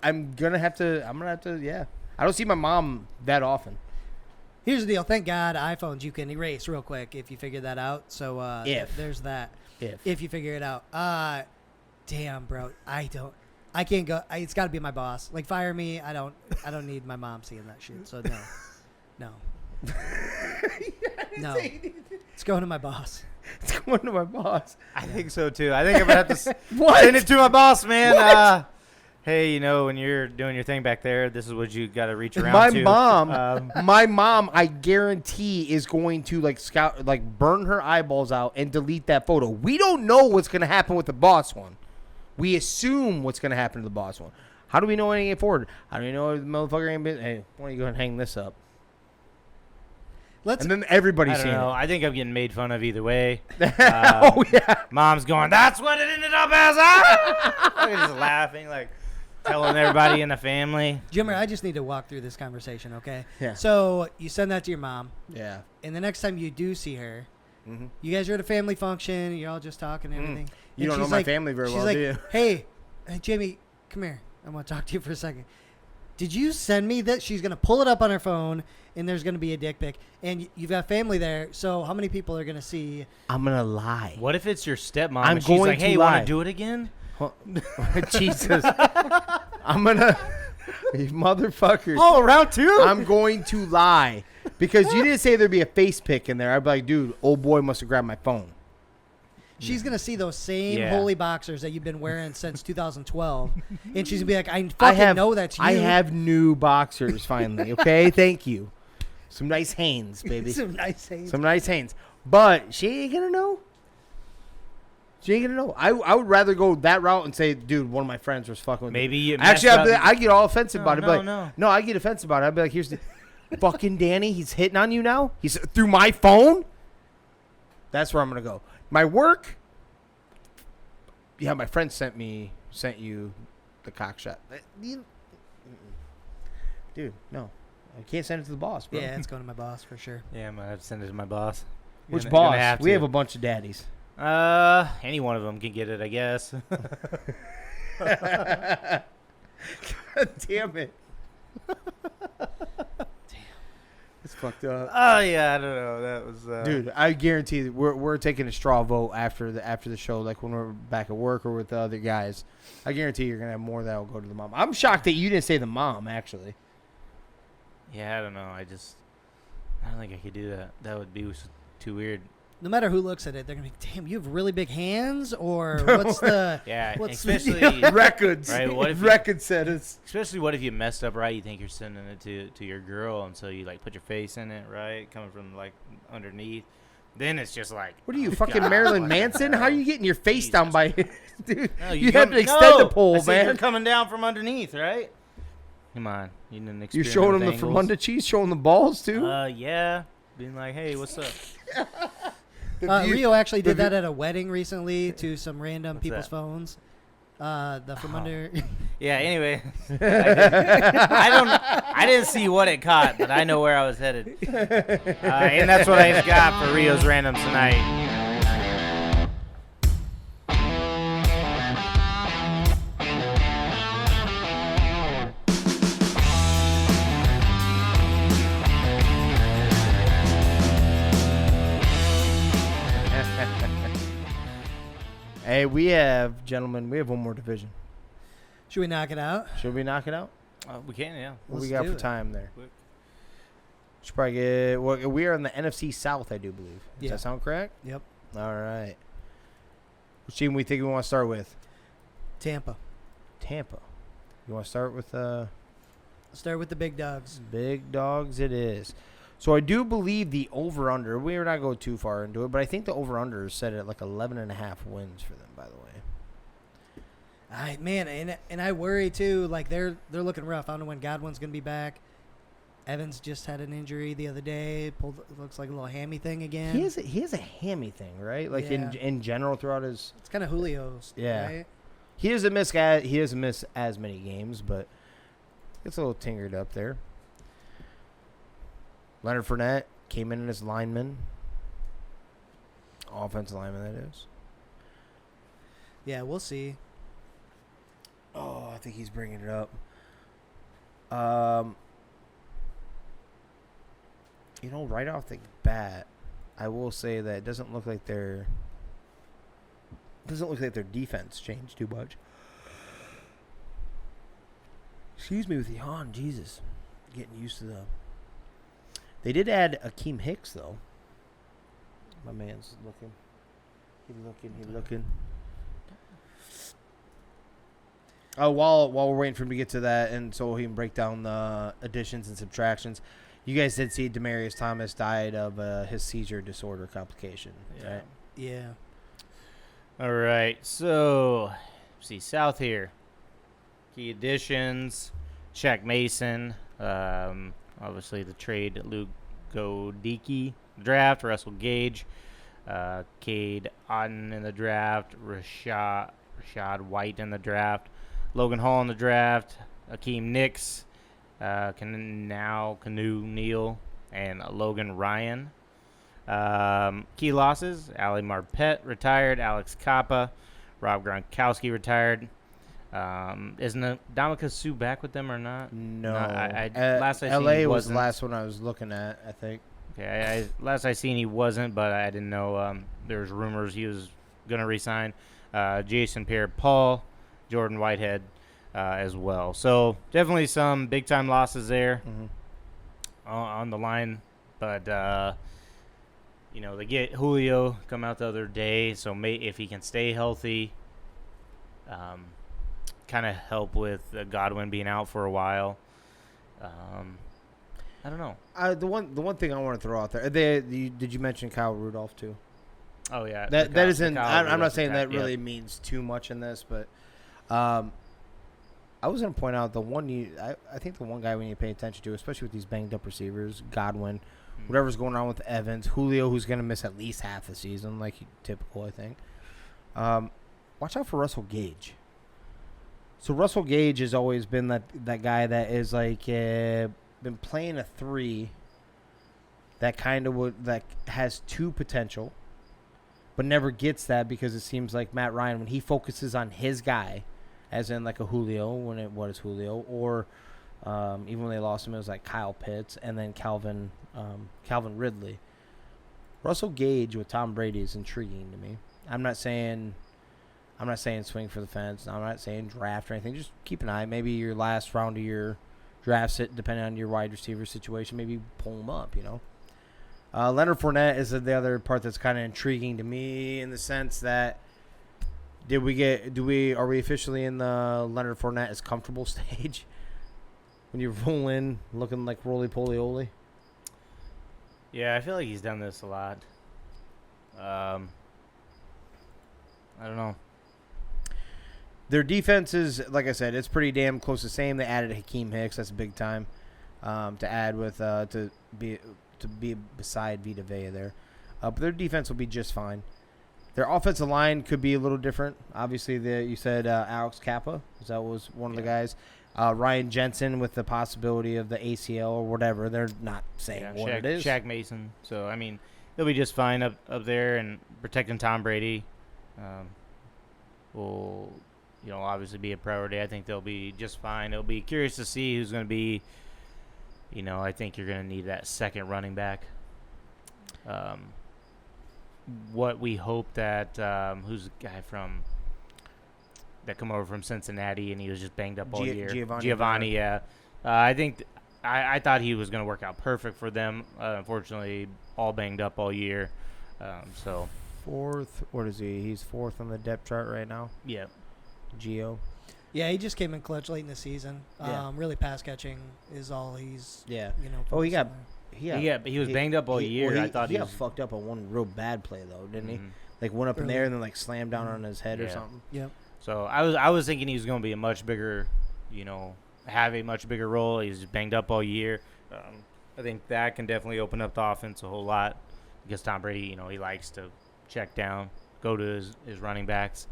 I'm gonna have to. Yeah, I don't see my mom that often. Here's the deal. Thank God iPhones you can erase real quick if you figure that out. So there's that. If you figure it out. Damn, bro. I can't go. It's got to be my boss. Like, fire me. I don't need my mom seeing that shit. So no. No. It's going to my boss. It's going to my boss. I think so too. I think I'm gonna have to send What? it to my boss, man. What? Hey, when you're doing your thing back there, this is what you got to reach around to. My mom, I guarantee, is going to burn her eyeballs out and delete that photo. We don't know what's going to happen with the boss one. We assume what's going to happen to the boss one. How do we know anything forward? How do we know the motherfucker ain't been? Hey, why don't you go ahead and hang this up? And then everybody's I seeing don't know. it. I think I'm getting made fun of either way. Oh yeah. Mom's going, that's what it ended up as. I'm just laughing, telling everybody in the family. Jimmer, I just need to walk through this conversation, okay? Yeah. So you send that to your mom. Yeah. And the next time you do see her, you guys are at a family function. You're all just talking and everything. You don't know my family very well, do you? Hey, Jamie, come here. I want to talk to you for a second. Did you send me that? She's going to pull it up on her phone, and there's going to be a dick pic. And you've got family there, so how many people are going to see? I'm going to lie. What if it's your stepmom I'm and she's going like, to hey, lie. want to do it again? Jesus. I'm going to... You motherfuckers. Oh, round two? I'm going to lie. Because you didn't say there'd be a face pic in there. I'd be like, dude, old boy must have grabbed my phone. She's going to see those same holy boxers that you've been wearing since 2012. And she's going to be like, I fucking know that's you. I have new boxers finally, okay? Thank you. Some nice Hanes, baby. Some nice Hanes. But she ain't going to know. She ain't going to know. I would rather go that route and say, dude, one of my friends was fucking with Maybe me. you Actually, I get all offensive about it. No, I get offensive about it. I'd be like, here's the fucking Danny. He's hitting on you now? He's through my phone? That's where I'm going to go. My work, my friend sent you the cock shot. Dude, no. I can't send it to the boss, bro. Yeah, it's going to my boss for sure. Yeah, I'm going to have to send it to my boss. Which boss? We have a bunch of daddies. Any one of them can get it, I guess. God damn it. It's fucked up. Oh yeah, I don't know. That was dude. I guarantee that we're taking a straw vote after the show, like when we're back at work or with the other guys. I guarantee you're gonna have more that will go to the mom. I'm shocked that you didn't say the mom. Actually. Yeah, I don't know. I don't think I could do that. That would be too weird. No matter who looks at it, they're gonna be, damn, you have really big hands, or what's the especially records. Right? What if record setters? Especially what if you messed up right? You think you're sending it to your girl, and so you put your face in it, right, coming from underneath. Then it's just like, what are you, fucking Marilyn Manson? How are you getting your face down by, dude? No, you have to extend the pole, man. You're coming down from underneath, right? Come on, you didn't experience. You're showing them the from under cheese, showing the balls too. Yeah, being like, hey, what's up? Rio actually did that at a wedding recently to some random people's phones. The from under. Yeah. Anyway, I didn't see what it caught, but I know where I was headed, and that's what I got for Rio's randoms tonight. Hey, we have one more division. Should we knock it out? Should we knock it out? We can, yeah. What we got for time there? Should probably get. Well, we are in the NFC South, I do believe. Does that sound correct? Yep. All right. Which team we think we want to start with? Tampa. You want to start with? Start with the big dogs. Big dogs, it is. So I do believe the over-under, we're not going too far into it, but I think the over-under is set at like 11.5 wins for them, by the way. And I worry too. Like they're looking rough. I don't know when Godwin's gonna be back. Evans just had an injury the other day. Looks like a little hammy thing again. He has a hammy thing, right? Like in general throughout his. It's kind of Julio's. Yeah. Right? He doesn't miss as many games, but it's a little tinkered up there. Leonard Fournette came in as lineman. Offensive lineman, that is. Yeah, we'll see. Oh, I think he's bringing it up. Right off the bat, I will say that it doesn't look like their defense changed too much. Excuse me with the yawn, Jesus. Getting used to them. They did add Akeem Hicks, though. My man's looking. He's looking. While we're waiting for him to get to that, and so he can break down the additions and subtractions, you guys did see Demaryius Thomas died of his seizure disorder complication, right? Yeah. All right, so see South here. Key Editions, Shaq Mason, obviously the trade Luke Godicki, draft, Russell Gage, Cade Otton in the draft, Rashad White in the draft, Logan Hall in the draft, Akeem Nicks, Canu Neal, and Logan Ryan. Key losses: Ali Marpet retired, Alex Kappa, Rob Gronkowski retired. Isn't Dominic Sue back with them or not? No. Last I seen, LA was the last one I was looking at, I think. Okay, last I seen he wasn't, but I didn't know. There's rumors he was going to resign. Jason Pierre-Paul, Jordan Whitehead as well. So definitely some big-time losses there on the line. But, they get Julio come out the other day, so if he can stay healthy, kind of help with Godwin being out for a while. I don't know. The one thing I want to throw out there, did you mention Kyle Rudolph too? Oh yeah, that isn't. I'm not saying that really means too much in this, but I was going to point out I think the one guy we need to pay attention to, especially with these banged up receivers, Godwin, whatever's going on with Evans, Julio, who's going to miss at least half the season, like typical, I think. Watch out for Russell Gage. So Russell Gage has always been that guy that is like been playing a 3 that that has 2 potential, but never gets that because it seems like Matt Ryan, when he focuses on his guy, as in like a Julio, what is Julio, or even when they lost him, it was like Kyle Pitts and then Calvin Ridley. Russell Gage with Tom Brady is intriguing to me. I'm not saying swing for the fence. I'm not saying draft or anything. Just keep an eye. Maybe your last round of your draft sit, depending on your wide receiver situation, maybe pull them up, Leonard Fournette is the other part that's kind of intriguing to me in the sense that are we officially in the Leonard Fournette is comfortable stage? When you roll in looking like roly-poly-oly? Yeah, I feel like he's done this a lot. I don't know. Their defense is, like I said, it's pretty damn close to the same. They added Hakeem Hicks. That's big time to add with to be beside Vita Vea there. But their defense will be just fine. Their offensive line could be a little different. Obviously, you said Alex Kappa. That was one of the guys. Ryan Jensen with the possibility of the ACL or whatever. They're not saying what it is. Shaq Mason. So, I mean, they'll be just fine up there, and protecting Tom Brady will, obviously be a priority. I think they'll be just fine. It'll be curious to see who's going to be, I think you're going to need that second running back. What we hope that who's the guy that come over from Cincinnati and he was just banged up all year. Giovanni, yeah. I think I thought he was going to work out perfect for them. Unfortunately, all banged up all year. So fourth, what is he? He's 4th on the depth chart right now. Yeah. Gio. Yeah, he just came in clutch late in the season. Yeah. Really pass catching is all he's. Yeah. He was banged up all year. I thought he he got was fucked up on one real bad play though, didn't he? Mhm. Like went up in there and then like slammed down on his head or something. Yep. So I was thinking he was going to be a much bigger, have a much bigger role. He's banged up all year. I think that can definitely open up the offense a whole lot because Tom Brady, he likes to check down, go to his running backs.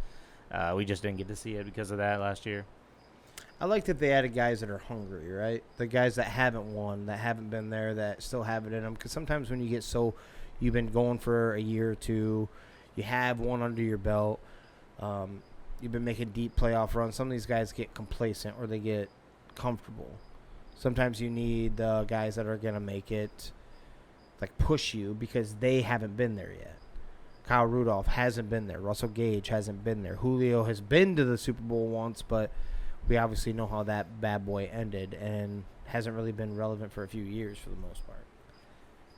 We just didn't get to see it because of that last year. I like that they added guys that are hungry, right? The guys that haven't won, that haven't been there, that still have it in them. Because sometimes when you get you've been going for a year or two, you have one under your belt, you've been making deep playoff runs. Some of these guys get complacent or they get comfortable. Sometimes you need the guys that are going to make it, like push you because they haven't been there yet. Kyle Rudolph hasn't been there. Russell Gage hasn't been there. Julio has been to the Super Bowl once, but we obviously know how that bad boy ended and hasn't really been relevant for a few years for the most part.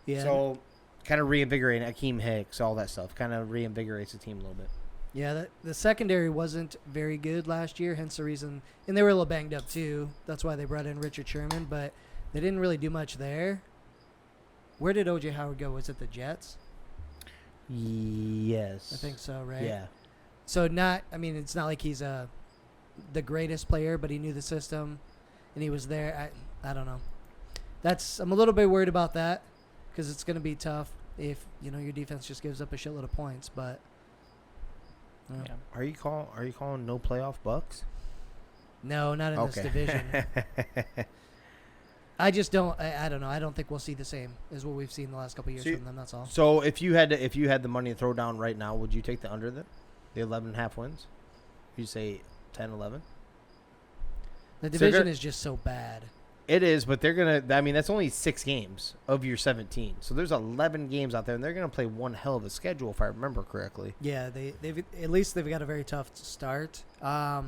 Yeah. So kind of reinvigorating Akeem Hicks, all that stuff, kind of reinvigorates the team a little bit. Yeah, the secondary wasn't very good last year, hence the reason. And they were a little banged up, too. That's why they brought in Richard Sherman, but they didn't really do much there. Where did O.J. Howard go? Was it the Jets? Yes. I think so, right? Yeah. So it's not like he's the greatest player, but he knew the system, and he was there. I don't know. I'm a little bit worried about that because it's going to be tough if, your defense just gives up a shitload of points, but... Yeah. Are you calling no playoff Bucks? No, not in this division. I just don't. I don't know. I don't think we'll see the same as what we've seen the last couple of years from them. That's all. So if you had the money to throw down right now, would you take the under the 11.5 wins? You say 10, 11? The division is just so bad. It is, but they're gonna. I mean, that's only 6 games of your 17. So there's 11 games out there, and they're gonna play one hell of a schedule, if I remember correctly. Yeah, they've at least they've got a very tough start. Man,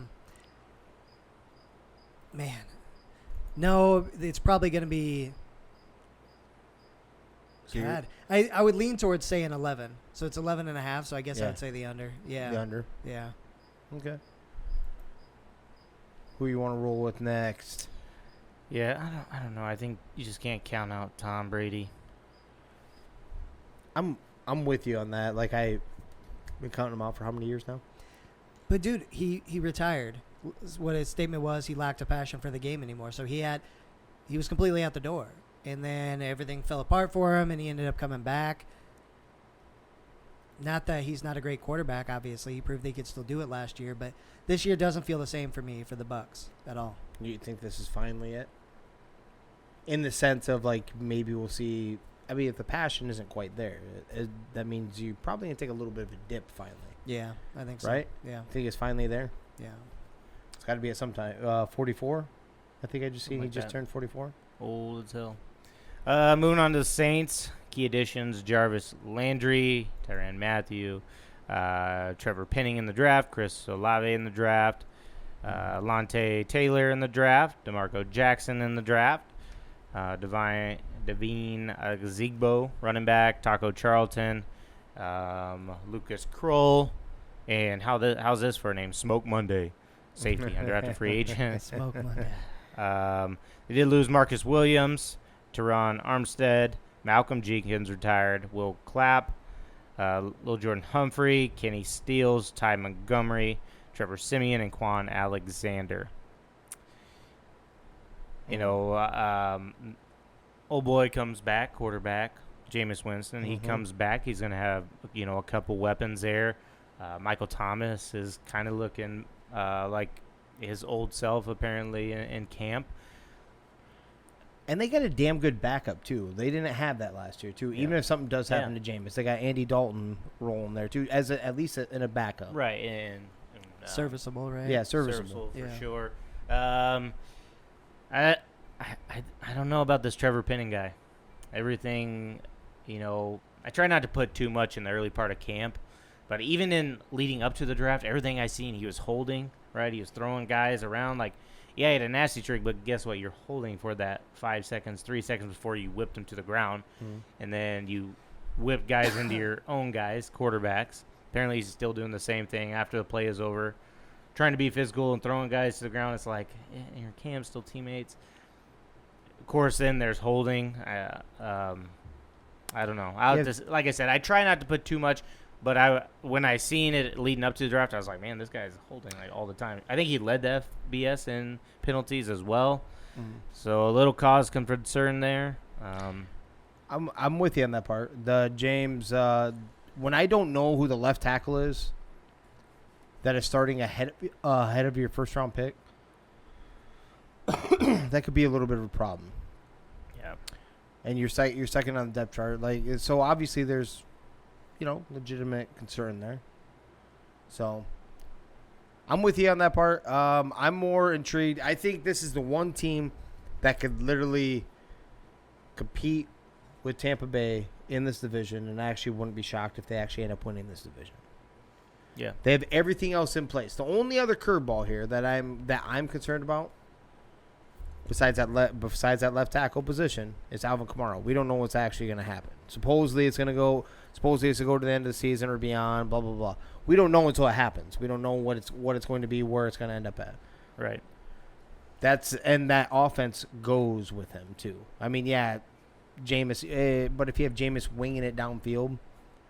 no, it's probably gonna be bad. I would lean towards saying 11. So it's 11.5. So I guess I would say the under. Yeah, the under. Yeah. Okay. Who you want to roll with next? Yeah, I don't know. I think you just can't count out Tom Brady. I'm with you on that. Like I've been counting him out for how many years now? But dude, he retired. What his statement was, he lacked a passion for the game anymore. So he was completely out the door, and then everything fell apart for him, and he ended up coming back. Not that he's not a great quarterback. Obviously, he proved he could still do it last year, but this year doesn't feel the same for me for the Bucks at all. You think this is finally it? In the sense of like maybe we'll see. I mean, if the passion isn't quite there, that means you probably need to take a little bit of a dip finally. Yeah, I think so. Right? Yeah. I think it's finally there. Yeah. It's got to be at some time. 44. I think I just seen he just turned 44. Old as hell. Moving on to the Saints. Key Editions, Jarvis Landry, Tyrann Mathieu, Trevor Penning in the draft, Chris Olave in the draft, Lante Taylor in the draft, DeMarco Jackson in the draft, Devine Zigbo, running back, Taco Charlton, Lucas Kroll, and how's this for a name? Smoke Monday, safety, undrafted free agent. Smoke Monday. They did lose Marcus Williams, Teron Armstead, Malcolm Jenkins retired, Will Clapp, Lil Jordan Humphrey, Kenny Steele, Ty Montgomery, Trevor Siemian, and Quan Alexander. Old boy comes back, quarterback, Jameis Winston. He comes back. He's going to have, a couple weapons there. Michael Thomas is kind of looking like his old self, apparently, in camp. And they got a damn good backup, too. They didn't have that last year, too. Even if something does happen to Jameis, they got Andy Dalton rolling there, too, at least in a backup. Right, and serviceable, right? Yeah, serviceable. For sure. I don't know about this Trevor Penning guy. Everything, I try not to put too much in the early part of camp, but even in leading up to the draft, everything I seen, he was holding, right? He was throwing guys around like, yeah, he had a nasty trick, but guess what? You're holding for that 5 seconds, 3 seconds before you whipped him to the ground, and then you whip guys into your own guys, quarterbacks. Apparently he's still doing the same thing after the play is over, trying to be physical and throwing guys to the ground. It's like, in your camp, still teammates. Of course, then there's holding. I don't know. Like I said, I try not to put too much, but when I seen it leading up to the draft, I was like, man, this guy's holding like all the time. I think he led the FBS in penalties as well. So a little cause for concern there. I'm with you on that part. The James, when I don't know who the left tackle is, that is starting ahead of your first round pick, that could be a little bit of a problem. Yeah. And you're second on the depth chart, so obviously there's, legitimate concern there. So I'm with you on that part. I'm more intrigued. I think this is the one team that could literally compete with Tampa Bay in this division, and I actually wouldn't be shocked if they actually end up winning this division. Yeah. They have everything else in place. The only other curveball here that I'm concerned about, besides that left tackle position, is Alvin Kamara. We don't know what's actually going to happen. Supposedly it's going to go to the end of the season or beyond. Blah blah blah. We don't know until it happens. We don't know what it's going to be, where it's going to end up at. Right. And that offense goes with him too. I mean, yeah, Jameis. But if you have Jameis winging it downfield,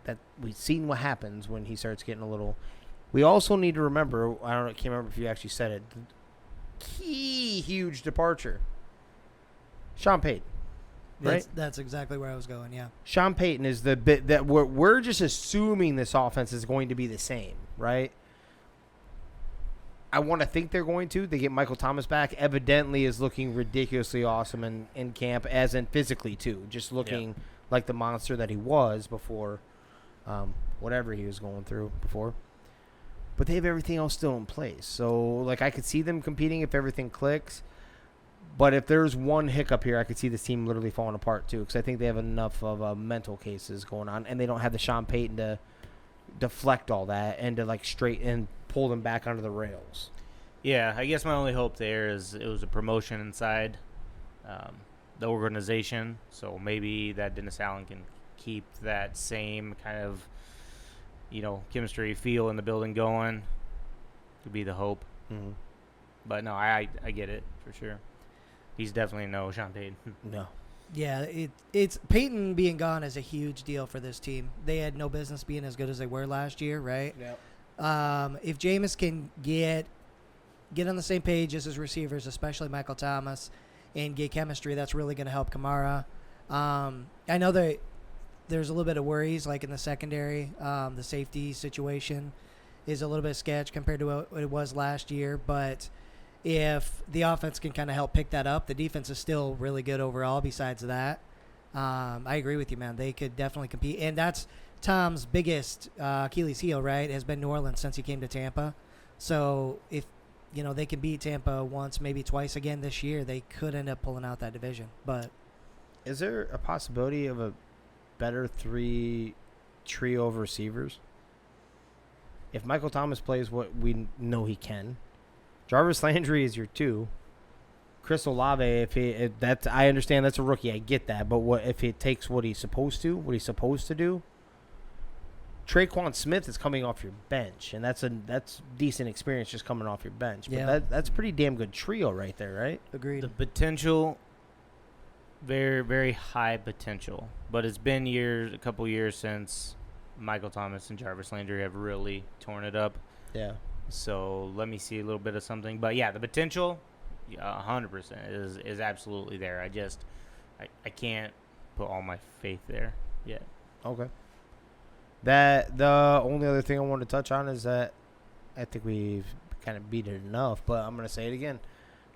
that we've seen what happens when he starts getting a little. We also need to remember. I can't remember if you actually said it. Key huge departure. Sean Payton. Right? That's exactly where I was going, yeah. Sean Payton is the bit that we're just assuming this offense is going to be the same, right? I want to think they're going to. They get Michael Thomas back. Evidently is looking ridiculously awesome in camp, as in physically too. Just looking like the monster that he was before whatever he was going through before. But they have everything else still in place. So, I could see them competing if everything clicks. But if there's one hiccup here, I could see this team literally falling apart, too. Because I think they have enough of mental cases going on. And they don't have the Sean Payton to deflect all that and to, straight and pull them back onto the rails. Yeah, I guess my only hope there is it was a promotion inside the organization. So maybe that Dennis Allen can keep that same kind of chemistry feel in the building going. Could be the hope. Mm-hmm. But no, I get it for sure. He's definitely no Sean Payton. No. Yeah, it's Peyton being gone is a huge deal for this team. They had no business being as good as they were last year, right? Yep. If Jameis can get on the same page as his receivers, especially Michael Thomas, and get chemistry, that's really going to help Kamara. I know that there's a little bit of worries, in the secondary. The safety situation is a little bit sketch compared to what it was last year. But if the offense can kind of help pick that up, the defense is still really good overall besides that. I agree with you, man. They could definitely compete. And that's Tom's biggest Achilles heel, right, has been New Orleans since he came to Tampa. So if they can beat Tampa once, maybe twice again this year, they could end up pulling out that division. But is there a possibility of a better trio of receivers? If Michael Thomas plays what we know he can, Jarvis Landry is your 2. Chris Olave, I understand that's a rookie, I get that, but what if he takes what he's supposed to do? Traquan Smith is coming off your bench, and that's decent experience just coming off your bench. But Yeah. that's a pretty damn good trio right there, right? agreed. The potential, very, very high potential. But it's been a couple years since Michael Thomas and Jarvis Landry have really torn it up. Yeah. So let me see a little bit of something. But, yeah, the potential, 100% is absolutely there. I can't put all my faith there yet. Okay. The only other thing I wanted to touch on is that I think we've kind of beat it enough, but I'm going to say it again.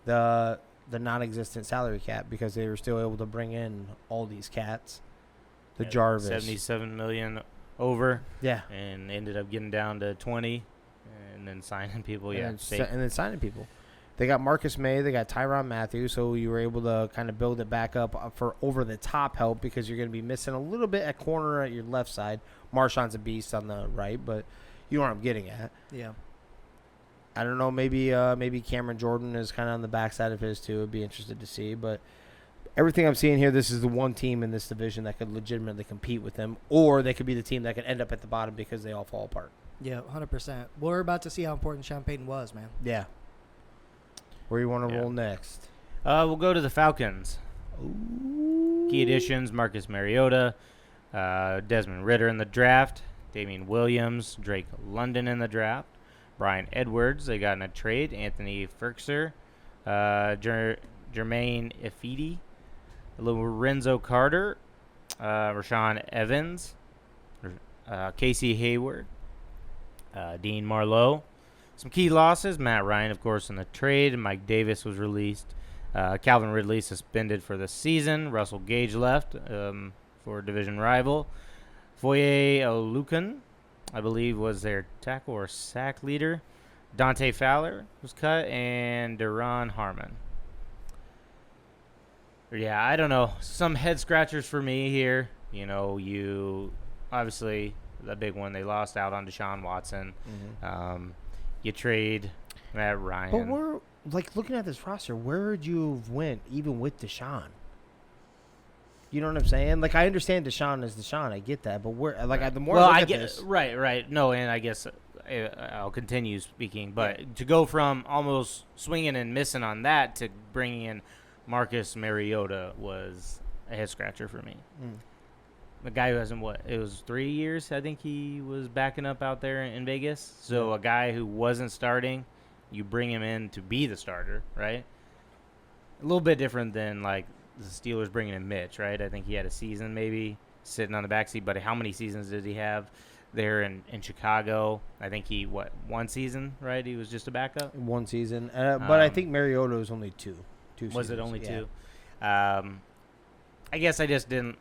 The non-existent salary cap, because they were still able to bring in all these cats. Jarvis. $77 million over. Yeah. And ended up getting down to 20 and then signing people. And then signing people. They got Marcus May. They got Tyrann Mathieu, so you were able to kind of build it back up for over-the-top help, because you're going to be missing a little bit at corner at your left side. Marshawn's a beast on the right, but you know what I'm getting at. Yeah. I don't know. Maybe Cameron Jordan is kind of on the backside of his too. I'd be interested to see. But everything I'm seeing here, this is the one team in this division that could legitimately compete with them, or they could be the team that could end up at the bottom because they all fall apart. Yeah, 100%. We're about to see how important Sean Payton was, man. Yeah. Where you want to roll next? We'll go to the Falcons. Key Editions, Marcus Mariota, Desmond Ridder in the draft, Damian Williams, Drake London in the draft, Brian Edwards, they got in a trade, Anthony Ferkser, Jermaine Ifedi, Lorenzo Carter, Rashawn Evans, Casey Hayward, Dean Marlowe. Some key losses, Matt Ryan, of course, in the trade. Mike Davis was released. Calvin Ridley suspended for the season. Russell Gage left for division rival. Foye Oluokun, I believe, was their tackle or sack leader. Dante Fowler was cut, and Deron Harmon. Yeah, I don't know. Some head scratchers for me here. You obviously the big one, they lost out on Deshaun Watson. Mm-hmm. You trade Matt Ryan. But we're looking at this roster. Where would you have went even with Deshaun? You know what I'm saying? I understand Deshaun is Deshaun. I get that, but the more I look at this, right. No, and I guess I'll continue speaking. But to go from almost swinging and missing on that to bringing in Marcus Mariota was a head scratcher for me. The guy who hasn't it was 3 years, I think he was backing up out there in Vegas. So a guy who wasn't starting, you bring him in to be the starter, right? A little bit different than the Steelers bringing in Mitch, right? I think he had a season maybe sitting on the backseat, but how many seasons did he have there in Chicago? I think one season, right? He was just a backup. One season, but I think Mariota was only two. Was seasons. It only two? I guess I just didn't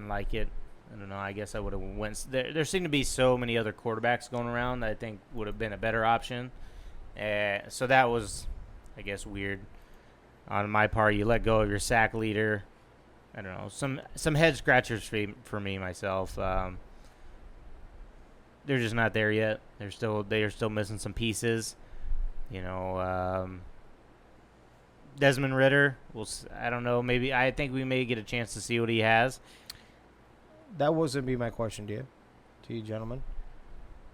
like it. I don't know. I guess I would have went. There seemed to be so many other quarterbacks going around that I think would have been a better option. So that was, I guess, weird on my part. You let go of your sack leader. I don't know. Some head scratchers for me myself. They're just not there yet. They are still missing some pieces. Desmond Ridder. I don't know. Maybe I think we may get a chance to see what he has. That wasn't be my question to you gentlemen.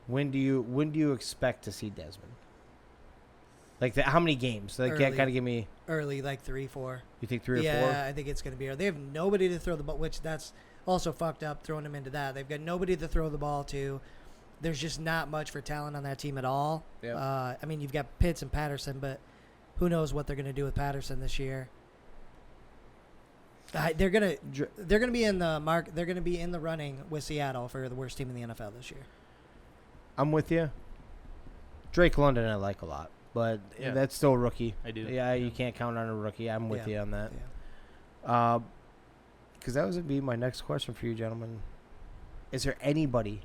When do you expect to see Desmond? How many games? Kind of give me early, 3, 4. You think 3 or 4? Yeah, I think it's going to be early. They have nobody to throw the ball, which that's also fucked up. Throwing him into that, they've got nobody to throw the ball to. There's just not much for talent on that team at all. Yeah. You've got Pitts and Patterson, but who knows what they're going to do with Patterson this year? They're gonna be in the They're gonna be in the running with Seattle for the worst team in the NFL this year. I'm with you. Drake London I like a lot, but that's still a rookie. I do. Yeah, you can't count on a rookie. I'm with you on that. Yeah. Because that was be my next question for you, gentlemen. Is there anybody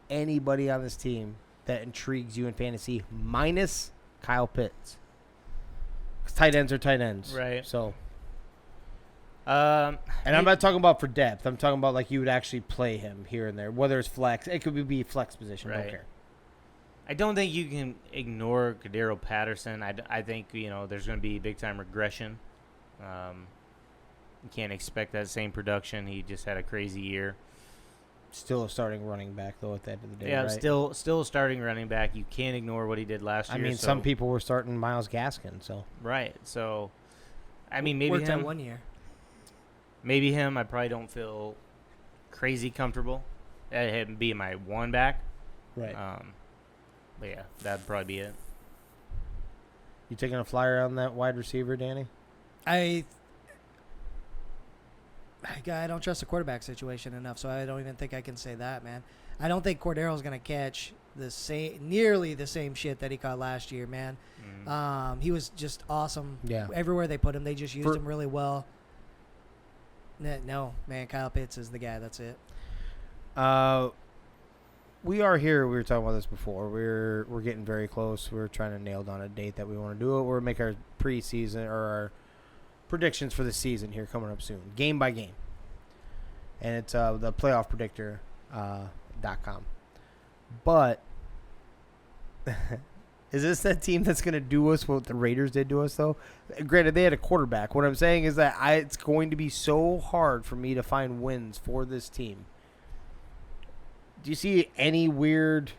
on this team that intrigues you in fantasy minus Kyle Pitts? Because tight ends are tight ends, right? So. And I'm not talking about for depth. I'm talking about you would actually play him here and there, whether it's flex. It could be flex position. Right. Don't care. I don't think you can ignore Cordero Patterson. I think there's going to be big time regression. You can't expect that same production. He just had a crazy year. Still a starting running back though. At the end of the day, yeah, right? still a starting running back. You can't ignore what he did last year. Some people were starting Myles Gaskin. So right. So, maybe worked him. out 1 year. Maybe him. I probably don't feel crazy comfortable at him being my one back. Right. But yeah, that'd probably be it. You taking a flyer on that wide receiver, Danny? I don't trust the quarterback situation enough, so I don't even think I can say that, man. I don't think Cordero's going to catch nearly the same shit that he caught last year, man. He was just awesome. Yeah. Everywhere they put him, they just used him really well. No, man, Kyle Pitts is the guy. That's it. We are here. We were talking about this before. We're getting very close. We're trying to nail down a date that we want to do it. We're make our preseason or our predictions for the season here coming up soon, game by game. And it's the playoffpredictor.com. But is this that team that's going to do us what the Raiders did to us, though? Granted, they had a quarterback. What I'm saying is that it's going to be so hard for me to find wins for this team. Do you see any weird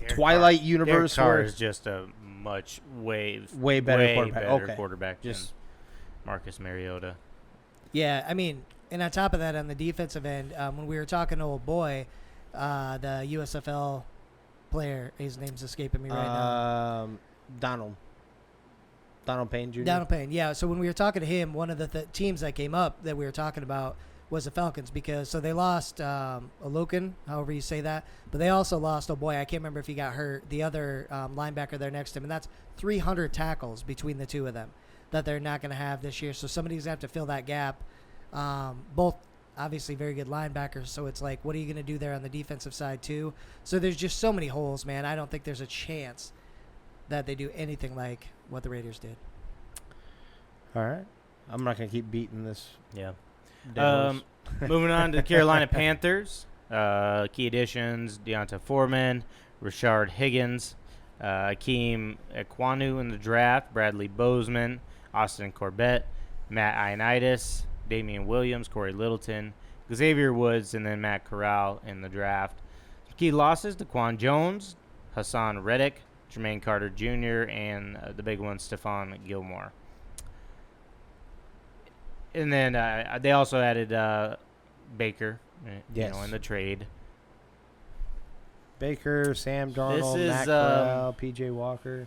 Twilight universe? Derek Carr is just a much way better quarterback. quarterback Just than Marcus Mariota. Yeah, I mean, and on top of that, on the defensive end, when we were talking to old boy, the USFL player, his name's escaping me right now. Donald Payne Jr. Donald Payne, yeah. So when we were talking to him, one of the teams that came up that we were talking about was the Falcons because they lost Olokin, however you say that, but they also lost, oh boy, I can't remember if he got hurt, the other linebacker there next to him, and that's 300 tackles between the two of them that they're not going to have this year. So somebody's going to have to fill that gap. Both obviously very good linebackers, so it's like, what are you going to do there on the defensive side too? So there's just so many holes, man. I don't think there's a chance that they do anything like what the Raiders did. All right. I'm not going to keep beating this. Yeah. Moving on to the Carolina Panthers. Key Editions, Deonta Foreman, Rashard Higgins, Akeem Ekwonu in the draft, Bradley Bozeman, Austin Corbett, Matt Ioannidis, Damian Williams, Corey Littleton, Xavier Woods, and then Matt Corral in the draft. Key losses, Daquan Jones, Hassan Reddick, Jermaine Carter Jr., and the big one, Stephon Gilmore. And then they also added Baker, yes, in the trade. Baker, Sam Darnold, This is, Matt Corral, P.J. Walker.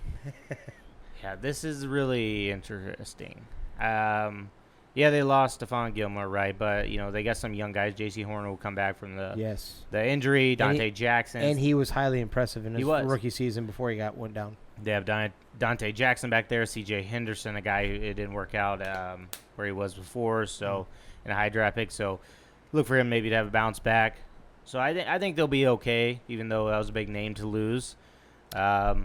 Yeah, this is really interesting. They lost Stephon Gilmore, right? But, they got some young guys. J.C. Horn will come back from the injury. Dante Jackson. And he was highly impressive in his rookie season before he went down. They have Dante Jackson back there, C.J. Henderson, a guy who it didn't work out where he was before, so in a high draft pick. So look for him maybe to have a bounce back. So I think they'll be okay, even though that was a big name to lose. They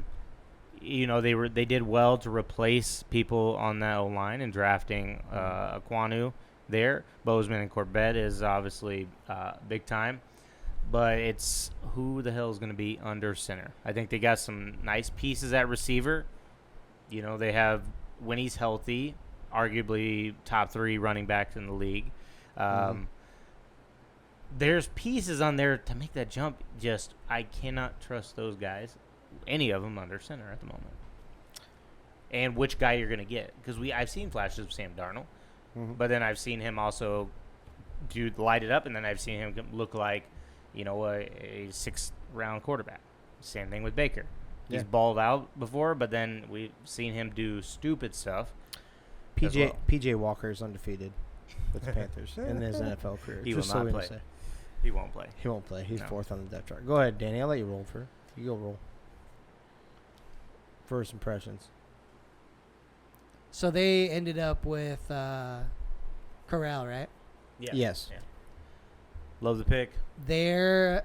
did well to replace people on that O-line and drafting Ekwonu there. Bozeman and Corbett is obviously big time. But it's who the hell is going to be under center. I think they got some nice pieces at receiver. They have, when he's healthy, arguably top 3 running backs in the league. There's pieces on there to make that jump. Just, I cannot trust those guys, any of them under center at the moment. And which guy you're going to get. Because I've seen flashes of Sam Darnold, but then I've seen him also light it up, and then I've seen him look like, a 6th-round quarterback. Same thing with Baker. He's balled out before, but then we've seen him do stupid stuff. P.J. Walker is undefeated with the Panthers in his NFL career. He will not play. He won't play. He won't play. He's 4th on the depth chart. Go ahead, Danny. I'll let you roll for. You go roll. First impressions. So they ended up with Corral, right? Yeah. Yes. Yeah. Love the pick. They're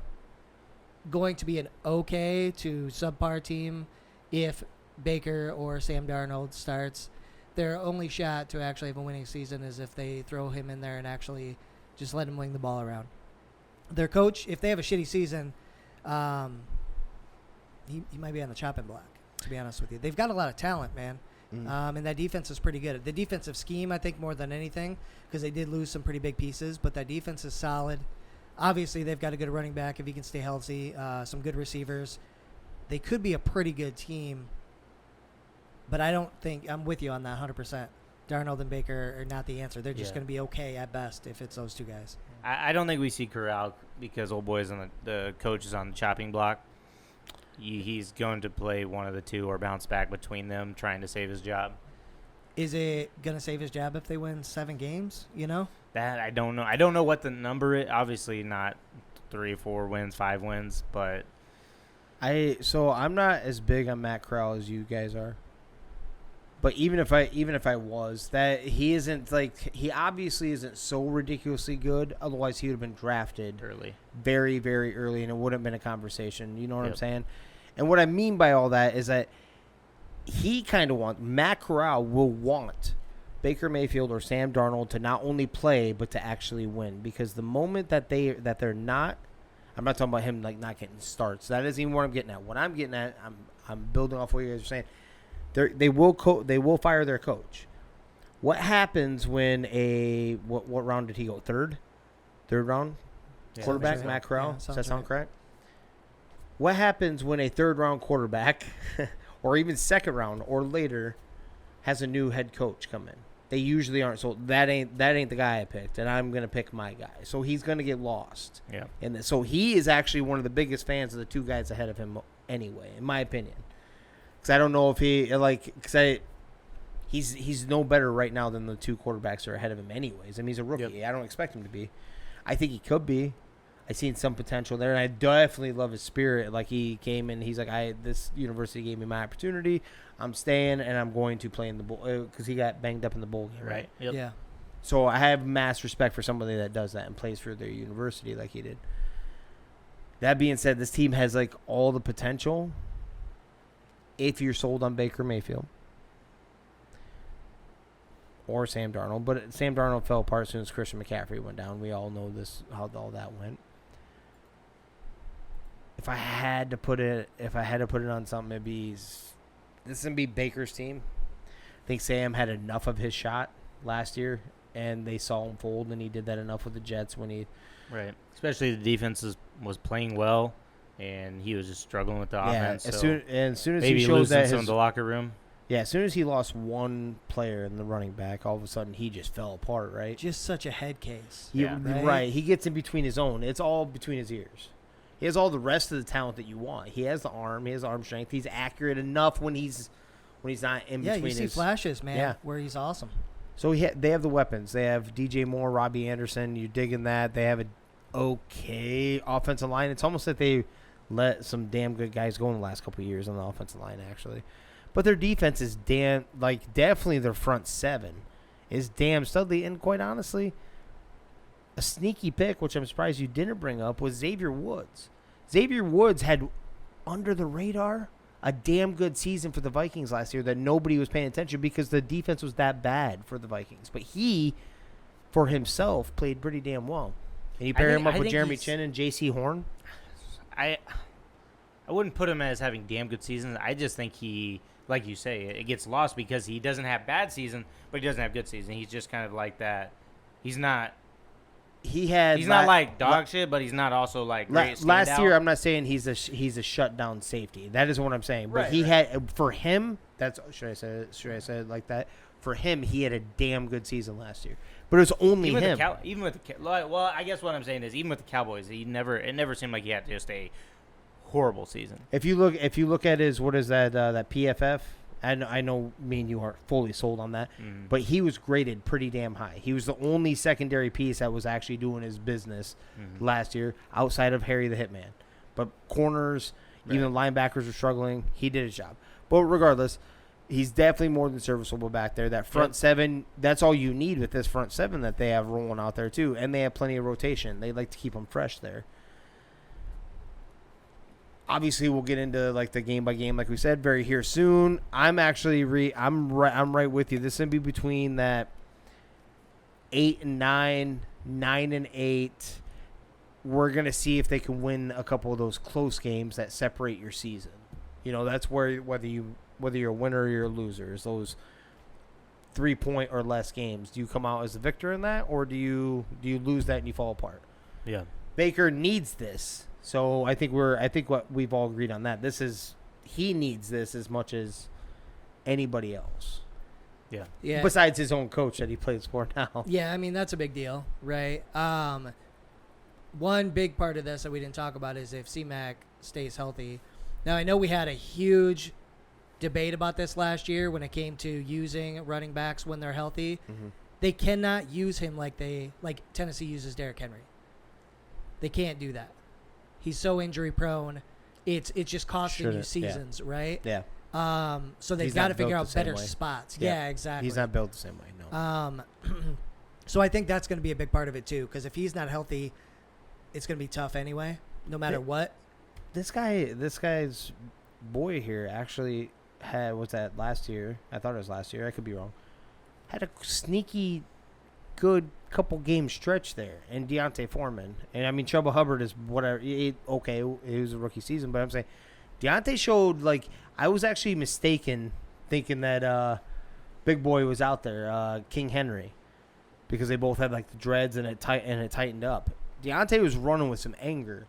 going to be an okay to subpar team if Baker or Sam Darnold starts. Their only shot to actually have a winning season is if they throw him in there and actually just let him wing the ball around. Their coach, if they have a shitty season, he might be on the chopping block, to be honest with you. They've got a lot of talent, man. And that defense is pretty good. The defensive scheme, I think, more than anything, because they did lose some pretty big pieces, but that defense is solid. Obviously, they've got a good running back if he can stay healthy, some good receivers. They could be a pretty good team, but I don't think – I'm with you on that 100%. Darnold and Baker are not the answer. They're just going to be okay at best if it's those two guys. I don't think we see Corral because old boy's on the coach is on the chopping block. He's going to play one of the two or bounce back between them, trying to save his job. Is it going to save his job if they win 7 games, That I don't know. I don't know what the number is. Obviously not 3 or 4 wins, 5 wins, but I'm not as big on Matt Corral as you guys are. But even if I was, that he isn't he obviously isn't so ridiculously good. Otherwise, he would have been drafted early, very, very early, and it wouldn't have been a conversation. You know what I'm saying? And what I mean by all that is that he kind of Matt Corral will want Baker Mayfield or Sam Darnold to not only play but to actually win. Because the moment that they're not, I'm not talking about him not getting starts. That isn't even what I'm getting at. What I'm getting at, I'm building off what you guys are saying. They will fire their coach. What happens when what round did he go? Third round quarterback, sure. Matt Corral. Yeah, does that sound right. correct? What happens when a 3rd round quarterback or even second round or later has a new head coach come in. They usually aren't. So that ain't the guy I picked, and I'm going to pick my guy. So he's going to get lost. Yeah. And so he is actually one of the biggest fans of the two guys ahead of him anyway, in my opinion. Because I don't know if he's no better right now than the two quarterbacks that are ahead of him anyways. I mean, he's a rookie. Yep. I don't expect him to be. I think he could be. I seen some potential there, and I definitely love his spirit. Like, he came in, he's like, this university gave me my opportunity. I'm staying, and I'm going to play in the bowl because he got banged up in the bowl game, right? Yep. Yeah. So I have mass respect for somebody that does that and plays for their university like he did. That being said, this team has like all the potential if you're sold on Baker Mayfield or Sam Darnold. But Sam Darnold fell apart as soon as Christian McCaffrey went down. We all know how all that went. If I had to put it on something, it'd be this is gonna be Baker's team. I think Sam had enough of his shot last year, and they saw him fold, and he did that enough with the Jets when he. Right. Especially the defense was playing well, and he was just struggling with the offense. As so soon as maybe he showed that some in the locker room. Yeah, as soon as he lost one player in the running back, all of a sudden he just fell apart, right? Just such a head case. Yeah. Right. He gets in between his own. It's all between his ears. He has all the rest of the talent that you want. He has the arm. He has arm strength. He's accurate enough when he's not in between. Yeah, you see flashes, man. Yeah. Where he's awesome. So they have the weapons. They have DJ Moore, Robbie Anderson. You're digging that. They have an okay offensive line. It's almost like they let some damn good guys go in the last couple of years on the offensive line, actually. But their defense is definitely their front seven is damn studly. And quite honestly, a sneaky pick, which I'm surprised you didn't bring up, was Xavier Woods. Xavier Woods had, under the radar, a damn good season for the Vikings last year that nobody was paying attention because the defense was that bad for the Vikings. But he, for himself, played pretty damn well. And you pair him up with Jeremy Chin and J.C. Horn. I wouldn't put him as having damn good seasons. I just think he, like you say, it gets lost because he doesn't have bad season, but he doesn't have good season. He's just kind of like that. He's not like dog shit, but he's not also like great last year. I'm not saying he's a shutdown safety. That is what I'm saying. But had for him. Should I say it like that? For him, he had a damn good season last year. But it was only him. I guess what I'm saying is even with the Cowboys, it never seemed like he had just a horrible season. If you look at his that PFF. I know me and you aren't fully sold on that, but he was graded pretty damn high. He was the only secondary piece that was actually doing his business last year outside of Harry the Hitman. But corners, even linebackers were struggling. He did his job. But regardless, he's definitely more than serviceable back there. That front seven, that's all you need with this front seven that they have rolling out there too. And they have plenty of rotation. They like to keep them fresh there. Obviously, we'll get into like the game by game, like we said, very here soon. I'm actually I'm right with you. This is gonna be between that 8 and 9, 9 and 8. We're gonna see if they can win a couple of those close games that separate your season. You know, that's where whether you're a winner or you're a loser is those 3-point or less games. Do you come out as a victor in that, or do you lose that and you fall apart? Yeah, Baker needs this. So I think what we've all agreed on that. He needs this as much as anybody else. Yeah. Yeah. Besides his own coach that he plays for now. Yeah, I mean that's a big deal, right? One big part of this that we didn't talk about is if C-Mac stays healthy. Now I know we had a huge debate about this last year when it came to using running backs when they're healthy. Mm-hmm. They cannot use him like Tennessee uses Derrick Henry. They can't do that. He's so injury prone. It's just costing you seasons, right? Yeah. So they've got to figure out better spots. Yeah, exactly. He's not built the same way, no. So I think that's going to be a big part of it too, because if he's not healthy, it's going to be tough anyway, no matter what. This guy's boy here actually had last year? I thought it was last year. I could be wrong. Had a sneaky good couple game stretch there, and Deontay Foreman, and I mean Chuba Hubbard is whatever. It was a rookie season, but I'm saying Deontay showed I was actually mistaken thinking that Big Boy was out there, King Henry, because they both had the dreads and it tightened up. Deontay was running with some anger.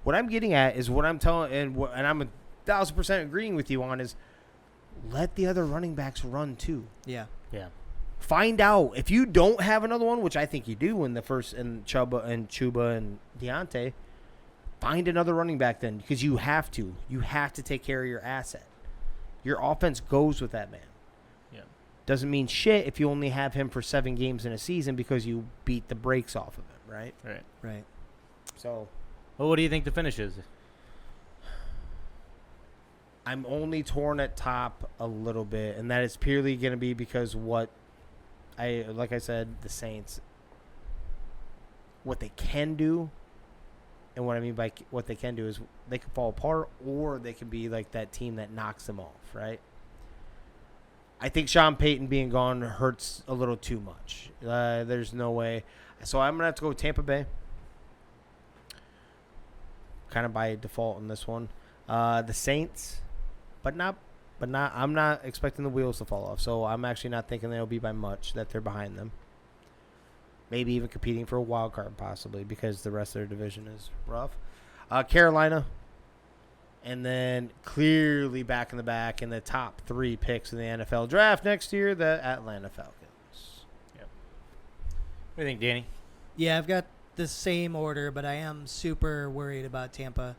What I'm getting at is what I'm telling, and I'm 1,000% agreeing with you on is let the other running backs run too. Yeah. Yeah. Find out if you don't have another one, which I think you do in the first, and Chuba and Deontay. Find another running back then, because you have to. You have to take care of your asset. Your offense goes with that man. Yeah. Doesn't mean shit if you only have him for 7 games in a season because you beat the brakes off of him, right? Right. So, Well, what do you think the finish is? I'm only torn at top a little bit, and that is purely going to be because like I said, the Saints, what they can do. And what I mean by what they can do is they can fall apart, or they can be like that team that knocks them off, right? I think Sean Payton being gone hurts a little too much. There's no way. So I'm going to have to go with Tampa Bay. Kind of by default in this one. The Saints, but not. I'm not expecting the wheels to fall off. So I'm actually not thinking they'll be by much that they're behind them. Maybe even competing for a wild card, possibly, because the rest of their division is rough. Carolina, and then clearly back in the top 3 picks in the NFL draft next year, the Atlanta Falcons. Yep. What do you think, Danny? Yeah, I've got the same order, but I am super worried about Tampa.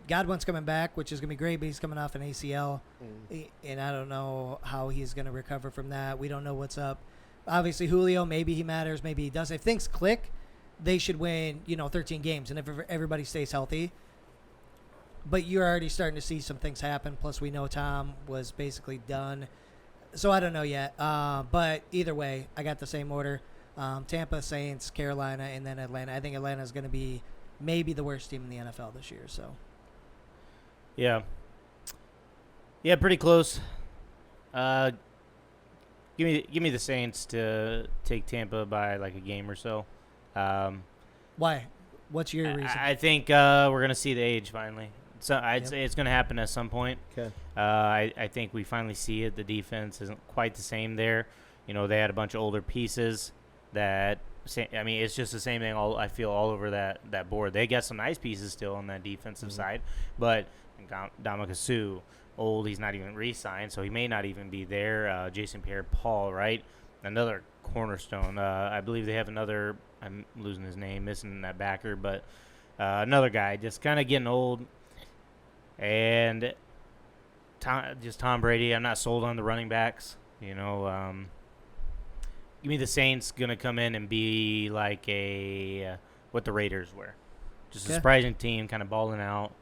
Godwin's coming back, which is going to be great, but he's coming off an ACL, and I don't know how he's going to recover from that. We don't know what's up. Obviously, Julio, maybe he matters, maybe he doesn't. If things click, they should win, 13 games, and if everybody stays healthy. But you're already starting to see some things happen. Plus, we know Tom was basically done. So I don't know yet. But either way, I got the same order. Tampa, Saints, Carolina, and then Atlanta. I think Atlanta is going to be maybe the worst team in the NFL this year. So. Yeah. Yeah, pretty close. Give me the Saints to take Tampa by like a game or so. Why? What's your reason? I think we're going to see the age finally. So I'd say it's going to happen at some point. Okay. I think we finally see it. The defense isn't quite the same there. They had a bunch of older pieces that it's just the same thing I feel all over that board. They got some nice pieces still on that defensive side, but Ndamukong Suh, old, he's not even re-signed, so he may not even be there. Jason Pierre-Paul, right? Another cornerstone. I believe they have another, I'm losing his name, missing that backer, but another guy just kind of getting old. And Tom Brady, I'm not sold on the running backs. Give me the Saints going to come in and be like what the Raiders were. Just a surprising team, kind of balling out.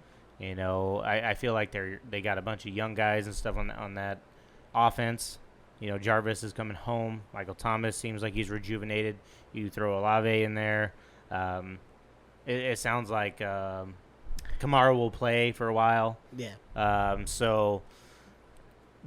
I feel like they got a bunch of young guys and stuff on that offense. Jarvis is coming home. Michael Thomas seems like he's rejuvenated. You throw Olave in there. It sounds like Kamara will play for a while. Yeah. So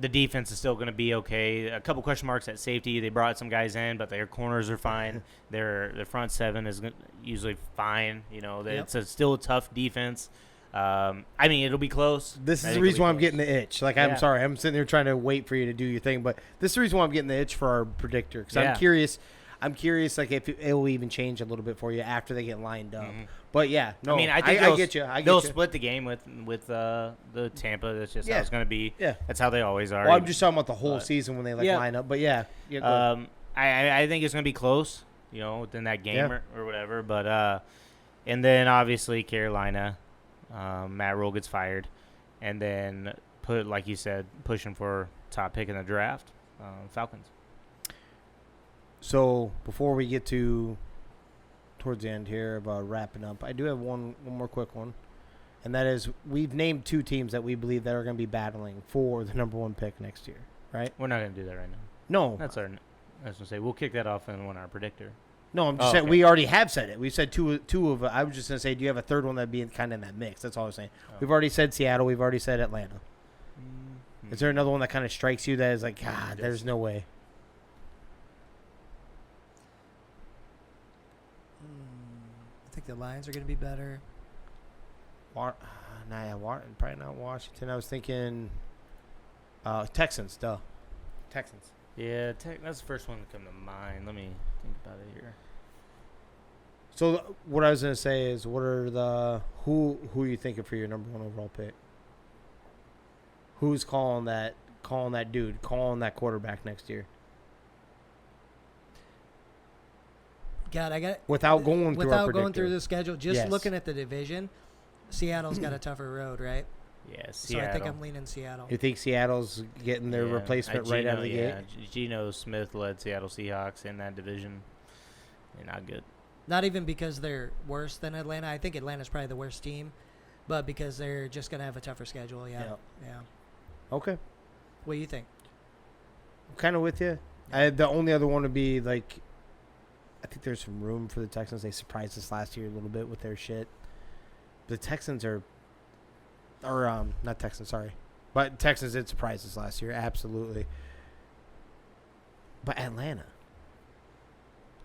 the defense is still going to be okay. A couple question marks at safety. They brought some guys in, but their corners are fine. Their front seven is usually fine. It's still a tough defense. It'll be close. This is the reason why I'm getting the itch. I'm sorry. I'm sitting there trying to wait for you to do your thing, but this is the reason why I'm getting the itch for our predictor, because I'm curious. I'm curious, if it will even change a little bit for you after they get lined up. Mm-hmm. But yeah, no. I think I get you. They'll split the game with the Tampa. That's just how it's going to be. Yeah, that's how they always are. Well, I'm just talking about the whole season when they line up. But yeah. I think it's going to be close. Within that game or whatever. But and then obviously Carolina. Matt Rule gets fired, and then like you said, pushing for top pick in the draft, Falcons. So before we get towards the end here about wrapping up, I do have one more quick one, and that is we've named 2 teams that we believe that are going to be battling for the number 1 pick next year, right? We're not going to do that right now. No, that's our. I was going to say we'll kick that off in our predictor. No, I'm just saying we already have said it. We said two of it. I was just going to say, do you have a third one that'd be kind of in that mix? That's all I was saying. Oh. We've already said Seattle. We've already said Atlanta. Mm-hmm. Is there another one that kind of strikes you that is like, God, there's no way? I think the Lions are going to be better. Probably not Washington. I was thinking Texans, duh. Texans. Yeah, that's the first one to come to mind. Let me think about it here. So what I was going to say is, what are who are you thinking for your number 1 overall pick? Who's calling that dude, calling that quarterback next year? God, I got Without going through the schedule, just Yes. looking at the division, Seattle's got a tougher road, right? Yeah, So Seattle. I think I'm leaning Seattle. You think Seattle's getting their replacement right out of the gate? Geno Smith led Seattle Seahawks in that division. They're not good. Not even because they're worse than Atlanta. I think Atlanta's probably the worst team, but because they're just going to have a tougher schedule. Yeah. Okay. What do you think? I'm kind of with you. The only other one would be, like, I think there's some room for the Texans. They surprised us last year a little bit with their shit. The Texans not Texans, sorry. But Texans did surprise us last year, absolutely. But Atlanta,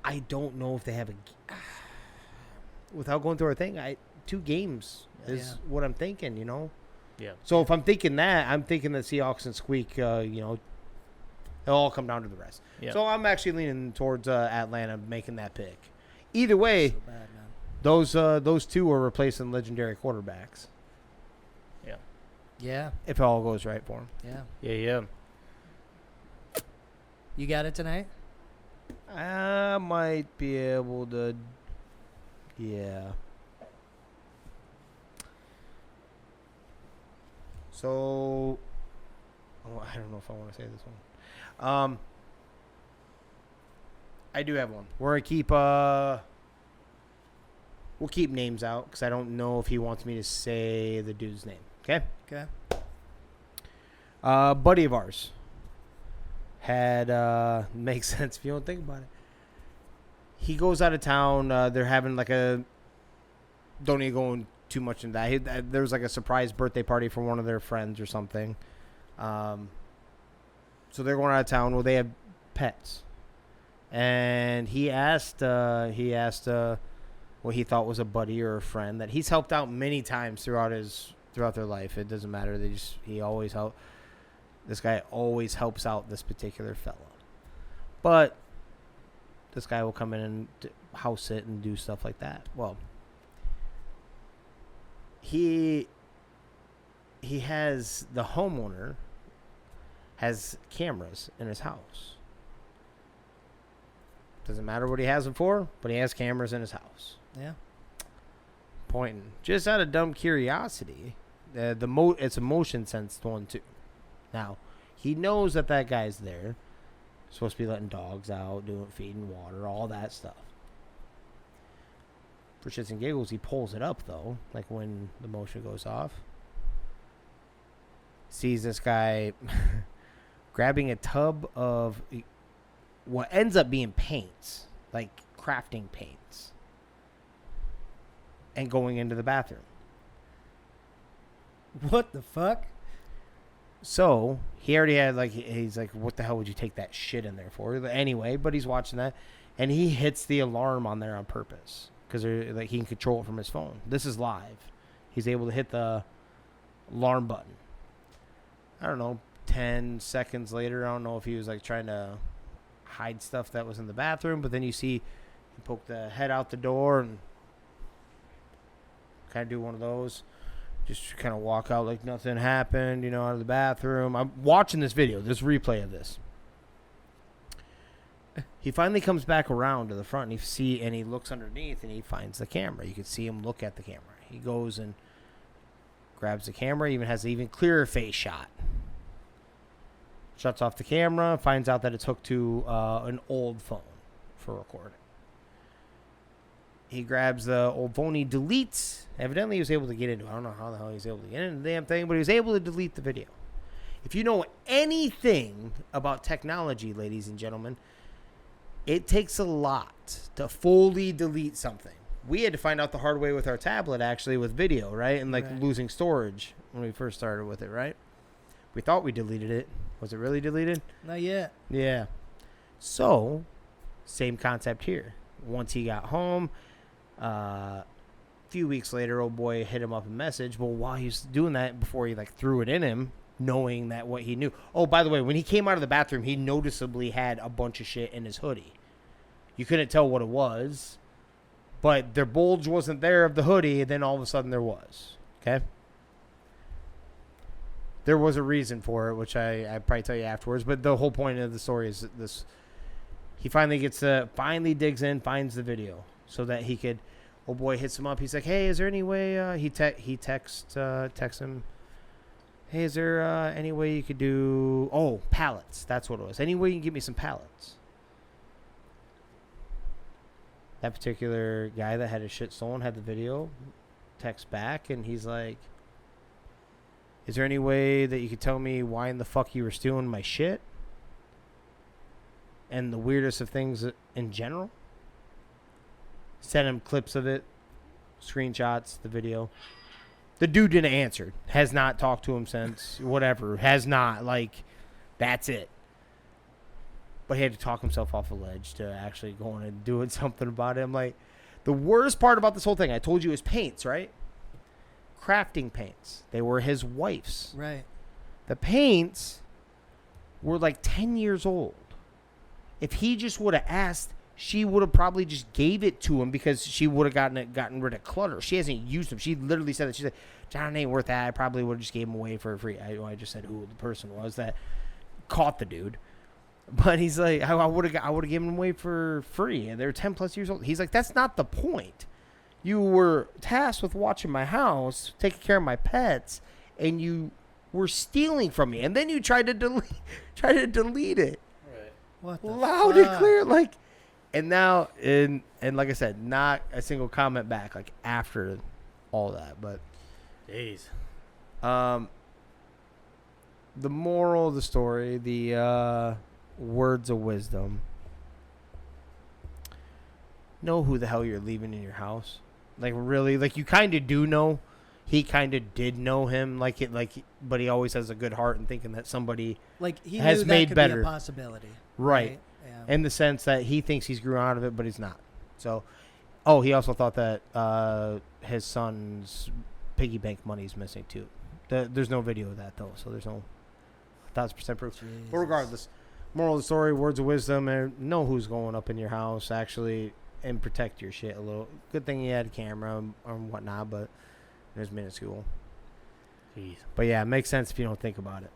I don't know if they have without going through our thing, 2 games is what I'm thinking, you know? Yeah. So if I'm thinking that, I'm thinking that Seahawks and Squeak, it'll all come down to the rest. Yeah. So I'm actually leaning towards Atlanta making that pick. Either way, So bad, man. those 2 are replacing legendary quarterbacks. Yeah. If it all goes right for them. Yeah. Yeah. You got it tonight? I might be able to. Yeah. So, I don't know if I want to say this one. I do have one. We're gonna keep. We'll keep names out because I don't know if he wants me to say the dude's name. Okay. Okay. Buddy of ours had makes sense if you don't think about it. He goes out of town. They're having like don't even go in too much into that. There was like a surprise birthday party for one of their friends or something. So they're going out of town. Well, they have pets, and he asked what he thought was a buddy or a friend that he's helped out many times throughout their life. It doesn't matter. He always help. This guy always helps out this particular fella. But this guy will come in and house sit and do stuff like that. Well, he has the homeowner has cameras in his house. Doesn't matter what he has them for, but he has cameras in his house. Yeah. Pointing. Just out of dumb curiosity, it's a motion sensed one too. Now, he knows that guy's there. Supposed to be letting dogs out, feeding water, all that stuff. For shits and giggles, he pulls it up though, like when the motion goes off. Sees this guy grabbing a tub of what ends up being paints, like crafting paints, and going into the bathroom. What the fuck? So he already had he's like, what the hell would you take that shit in there for? Anyway, but he's watching that, and he hits the alarm on there on purpose because he can control it from his phone. This is live. He's able to hit the alarm button. I don't know, 10 seconds later, I don't know if he was trying to hide stuff that was in the bathroom, but then you see he poke the head out the door and kind of do one of those. Just kind of walk out like nothing happened, out of the bathroom. I'm watching this video, this replay of this. He finally comes back around to the front, and he looks underneath, and he finds the camera. You can see him look at the camera. He goes and grabs the camera, even has an even clearer face shot. Shuts off the camera, finds out that it's hooked to an old phone for recording. He grabs the old phone. He deletes. Evidently, he was able to get into it. I don't know how the hell he was able to get into the damn thing, but he was able to delete the video. If you know anything about technology, ladies and gentlemen, it takes a lot to fully delete something. We had to find out the hard way with our tablet, actually, with video, right? And Right. losing storage when we first started with it, right? We thought we deleted it. Was it really deleted? Not yet. Yeah. So, same concept here. Once he got home, a few weeks later, old boy hit him up a message. Well, while he's doing that, before he threw it in him, knowing that what he knew. Oh, by the way, when he came out of the bathroom, he noticeably had a bunch of shit in his hoodie. You couldn't tell what it was, but their bulge wasn't there of the hoodie, and then all of a sudden there was. Okay? there was a reason for it, which I probably tell you afterwards. But the whole point of the story is this: he finally digs in, finds the video, so that he could. Old boy hits him up. He's like, "Hey, is there any way?" He texts him. Hey, is there any way you could do? Oh, pallets. That's what it was. Any way you can get me some pallets? That particular guy that had his shit stolen had the video. Text back, and he's like, "Is there any way that you could tell me why in the fuck you were stealing my shit?" And the weirdest of things in general. Sent him clips of it, screenshots, the video. The dude didn't answer. Has not talked to him since. Whatever. Has not. Like, that's it. But he had to talk himself off a ledge to actually going and doing something about it. I'm like, the worst part about this whole thing, I told you, is paints, right? Crafting paints. They were his wife's. Right. The paints were like 10 years old. If he just would have asked, she would have probably just gave it to him because she would have gotten rid of clutter. She hasn't used them. She literally said that. She said, "John ain't worth that. I probably would have just gave him away for free." I just said who the person was that caught the dude. But he's like, I would have given them away for free, and they're 10+ years old. He's like, that's not the point. You were tasked with watching my house, taking care of my pets, and you were stealing from me, and then you tried to delete it. Right. What the Loud fuck? and clear, like. And now, and like I said, not a single comment back, like, after all that. But, Jeez. The moral of the story, the words of wisdom. Know who the hell you're leaving in your house. Like, really, like, you kind of do know. He kind of did know him, but he always has a good heart and thinking that somebody Like, he has knew that made could better. be a possibility. Right. Yeah. In the sense that he thinks he's grew out of it, but he's not. So, he also thought that his son's piggy bank money is missing too. There's no video of that though, so there's no 1,000% proof. But regardless, moral of the story, words of wisdom, and know who's going up in your house actually, and protect your shit a little. Good thing he had a camera and whatnot, but it was minuscule. Jeez. But yeah, it makes sense if you don't think about it.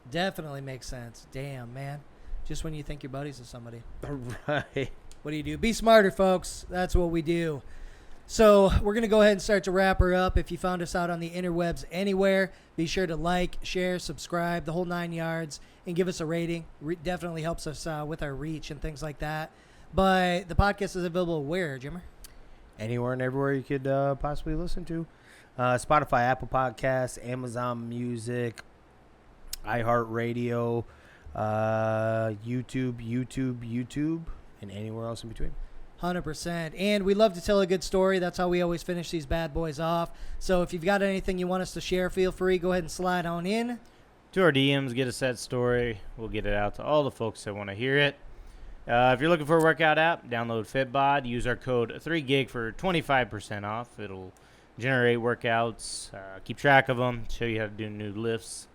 Definitely makes sense. Damn, man. Just when you think you're buddies with somebody. Right. What do? Be smarter, folks. That's what we do. So we're going to go ahead and start to wrap her up. If you found us out on the interwebs anywhere, be sure to like, share, subscribe, the whole 9 yards, and give us a rating. Definitely helps us with our reach and things like that. But the podcast is available where, Jimmer? Anywhere and everywhere you could possibly listen to. Spotify, Apple Podcasts, Amazon Music, iHeartRadio, YouTube, and anywhere else in between. 100%. And we love to tell a good story. That's how we always finish these bad boys off. So if you've got anything you want us to share, feel free. Go ahead and slide on in. To our DMs, get a set story. We'll get it out to all the folks that want to hear it. If you're looking for a workout app, download Fitbod. Use our code 3GIG for 25% off. It'll generate workouts, keep track of them, show you how to do new lifts.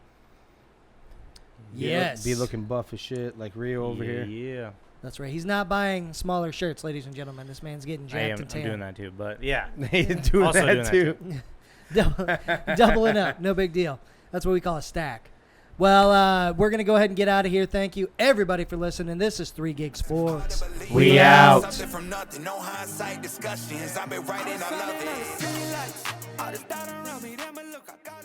Yes. Be looking buff as shit like Rio over here. Yeah. That's right. He's not buying smaller shirts, ladies and gentlemen. This man's getting jacked and I'm tan. doing that too, but yeah. doing Also that doing that too. Doubling up. No big deal. That's what we call a stack. Well, we're going to go ahead and get out of here. Thank you, everybody, for listening. This is 3 Gig Sports. We out. Something from nothing, no hindsight discussions. I've been writing, I love it. All this doubt around me, then but look, I got